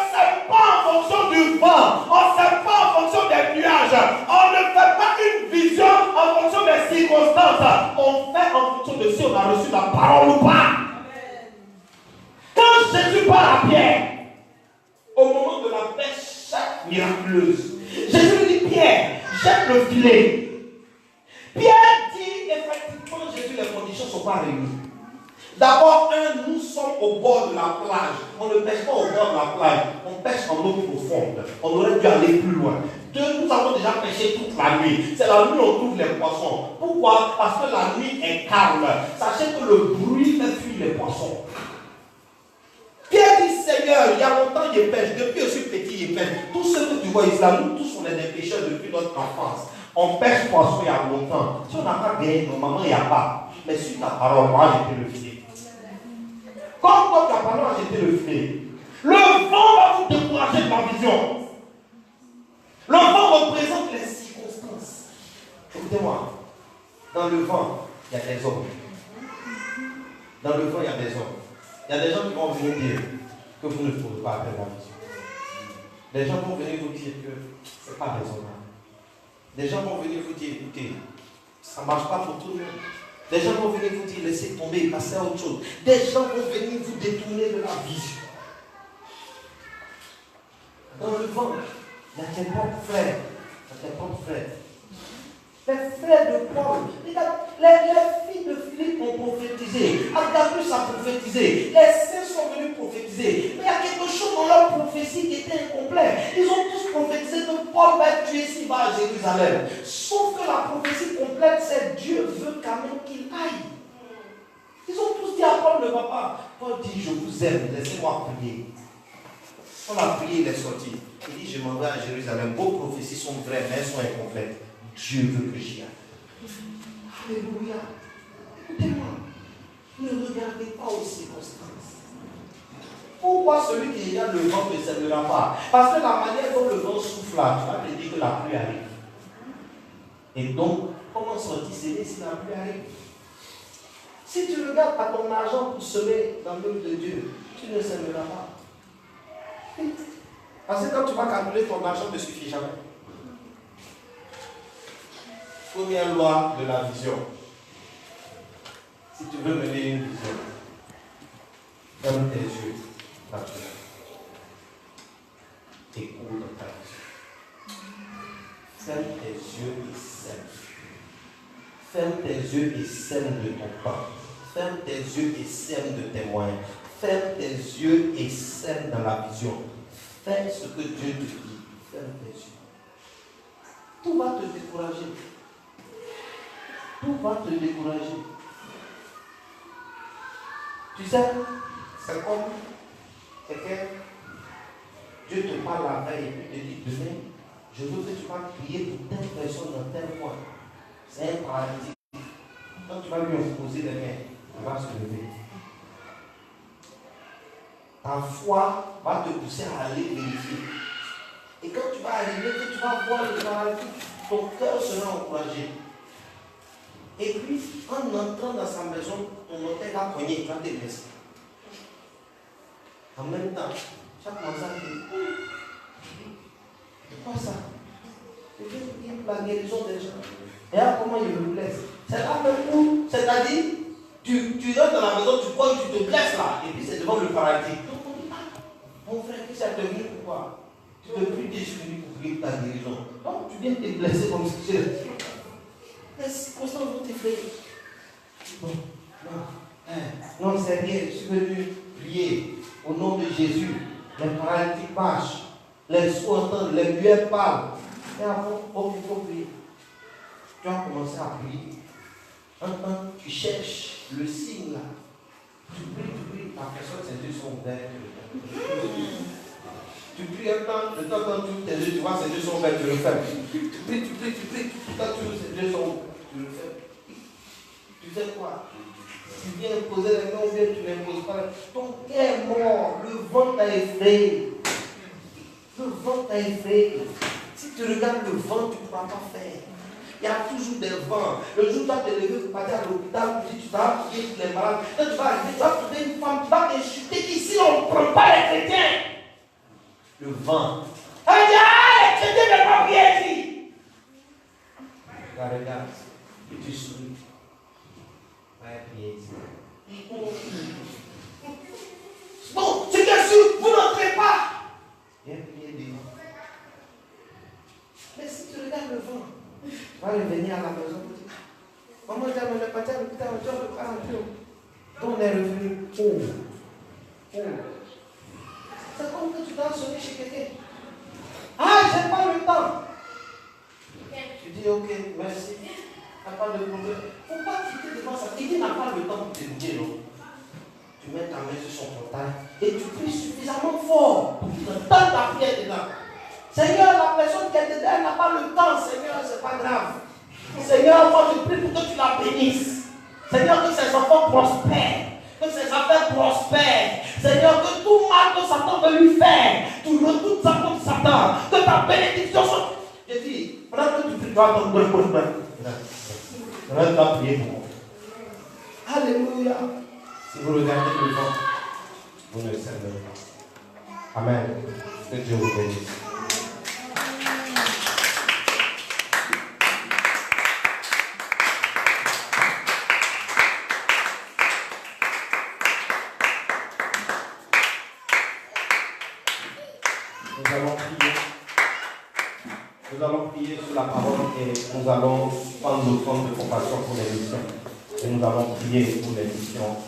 miraculeuse. Jésus lui dit, Pierre, jette le filet. Pierre dit, effectivement, Jésus, les conditions ne sont pas réunies. D'abord, nous sommes au bord de la plage. On ne pêche pas au bord de la plage, on pêche en eau profonde. On aurait dû aller plus loin. Deux, nous avons déjà pêché toute la nuit. C'est la nuit où on trouve les poissons. Pourquoi? Parce que la nuit est calme. Sachez que le bruit fait fuir les poissons. Pierre dit, Seigneur, il y a longtemps je pêche. Depuis que je suis petit, je pêche. Tous ceux que tu vois ici, là, nous tous on est des pêcheurs depuis notre enfance. On pêche poisson il y a longtemps. Si on n'a pas gagné, normalement il n'y a pas. Mais sur ta parole, moi j'ai été le filet. Comme toi, ta parole a jeté le filet, le vent va vous décourager de ma vision. Le vent représente les circonstances. Écoutez-moi, dans le vent, il y a des hommes. Dans le vent, il y a des hommes. Il y a des gens qui vont venir dire que vous ne pouvez pas atteindre la vision. Des gens vont venir vous dire que ce n'est pas raisonnable. Des gens vont venir vous dire, écoutez, ça ne marche pas pour tout le monde. Des gens vont venir vous dire, laissez tomber, passez à autre chose. Des gens vont venir vous détourner de la vision. Dans le vent, il y a tes propres frères. Il y a tes propres frères. Les frères de Paul, les filles de Philippe ont prophétisé. Agabus a prophétisé. Les saints sont venus prophétiser. Mais il y a quelque chose dans leur prophétie qui était incomplet. Ils ont tous prophétisé que Paul va être tué s'il va à Jérusalem. Sauf que la prophétie complète, c'est Dieu veut quand même qu'il aille. Ils ont tous dit à Paul ne va pas. Paul dit, je vous aime, laissez-moi prier. On a prié, il est sorti. Il dit, je m'en vais à Jérusalem. Vos prophéties sont vraies, mais elles sont incomplètes. Dieu veut que j'y aille. Alléluia. Écoutez-moi. Ne regardez pas aux circonstances. Pourquoi celui qui regarde le vent ne s'aimera pas? Parce que la manière dont le vent souffle là, tu vas te dire que la pluie arrive. Et donc, comment sortir s'aimer si la pluie arrive? Si tu regardes à ton argent pour semer dans l'œuvre de Dieu, tu ne s'aimeras pas. Parce que quand tu vas calculer ton argent ne suffit jamais. Première loi de la vision. Si tu veux mener une vision, ferme tes yeux naturels. Écoute ta vision. Ferme tes yeux et sème. Ferme tes yeux et sème de ton pain. Ferme tes yeux et sème de tes moyens. Ferme tes yeux et sème dans la vision. Fais ce que Dieu te dit. Ferme tes yeux. Tout va te décourager. Tout va te décourager. Tu sais, c'est comme quelqu'un, Dieu te parle la veille et puis te dit, demain, je veux que tu vas prier pour telle personne dans tel point. C'est un paralytique. Quand tu vas lui opposer les mains, il va se lever. Ta foi va te pousser à aller vérifier. Et quand tu vas arriver, que tu vas voir le paralytique, ton cœur sera encouragé. Et puis, en entrant dans sa maison, ton hôtel va cogner, tu vas te blesser. En même temps, chaque matin, tu dis, c'est quoi ça? Je viens dire la guérison des gens. Et là, comment il me blesse? C'est là même où, c'est-à-dire, tu rentres dans la maison, tu crois que tu te blesses là, et puis c'est devant le paralytique. Donc on dit, mon frère, qui ça te venu pourquoi? Tu ne peux plus t'exprimer pour prier ta guérison. Donc tu viens te blesser comme si tu étais. Les circonstances vont t'effrayer. Bon, non, c'est rien, je suis venu prier au nom de Jésus. Les paralytiques marchent, les sourds entendent, les muets parlent. Et avant, il faut prier. Tu vas commencer à prier. Tu cherches le signe là. Tu pries, la personne, ses yeux sont ouverts. Tu pries un temps, le temps quand tu ouvres tes yeux, tu vois ses yeux sont ouverts, tu le fais. Tu pries, quand tu ouvres ses yeux sont ouverts, tu le fais. Tu fais quoi? Tu viens poser les mains ou bien tu n'imposes pas. Ton cœur est mort, le vent t'a effrayé. Le vent t'a effrayé. Si tu regardes le vent, tu ne pourras pas faire. Il y a toujours des vents. Le jour où tu vas te lever pour partir à l'hôpital, tu vas prier pour les malades. Quand tu vas arriver, tu vas trouver une femme, tu vas t'insulter qu'ici on ne prend pas les chrétiens. Le vent. Elle dit, les chrétiens ne vont pas prier ici. Regarde, et tu souris. Va prier ici. Bon, c'est bien sûr, vous n'entrez pas. Viens prier devant. Va revenir à la maison. Maman, j'ai amené le pâté à l'hôpital, on doit faire un peu. Donc on est revenu. Oh. C'est comme que tu dois sonner chez quelqu'un. Ah, j'ai pas le temps. Tu dis, ok, merci. Tu n'as pas de problème. Pourquoi tu te devant ça? Il n'a pas le temps pour te dire, non? Tu mets ta main sur son portail et tu pries suffisamment fort pour qu'il entende ta prière dedans. Seigneur, la personne qui est dedans, elle n'a pas le temps. Seigneur, c'est pas grave. Seigneur, moi je prie pour que tu la bénisses. Seigneur, que ses enfants prospèrent. Que ses affaires prospèrent. Seigneur, que tout mal que Satan veut lui faire, tu retournes ça contre Satan. Que ta bénédiction soit. Je dis, pendant que tu pries, tu vas entendre. Je vais te prier pour moi. Alléluia. Si vous regardez devant, vous ne le servez pas. Amen. Que Dieu vous bénisse. Nous allons prier sur la parole et nous allons prendre le temps de compassion pour les missions. Et nous allons prier pour les missions.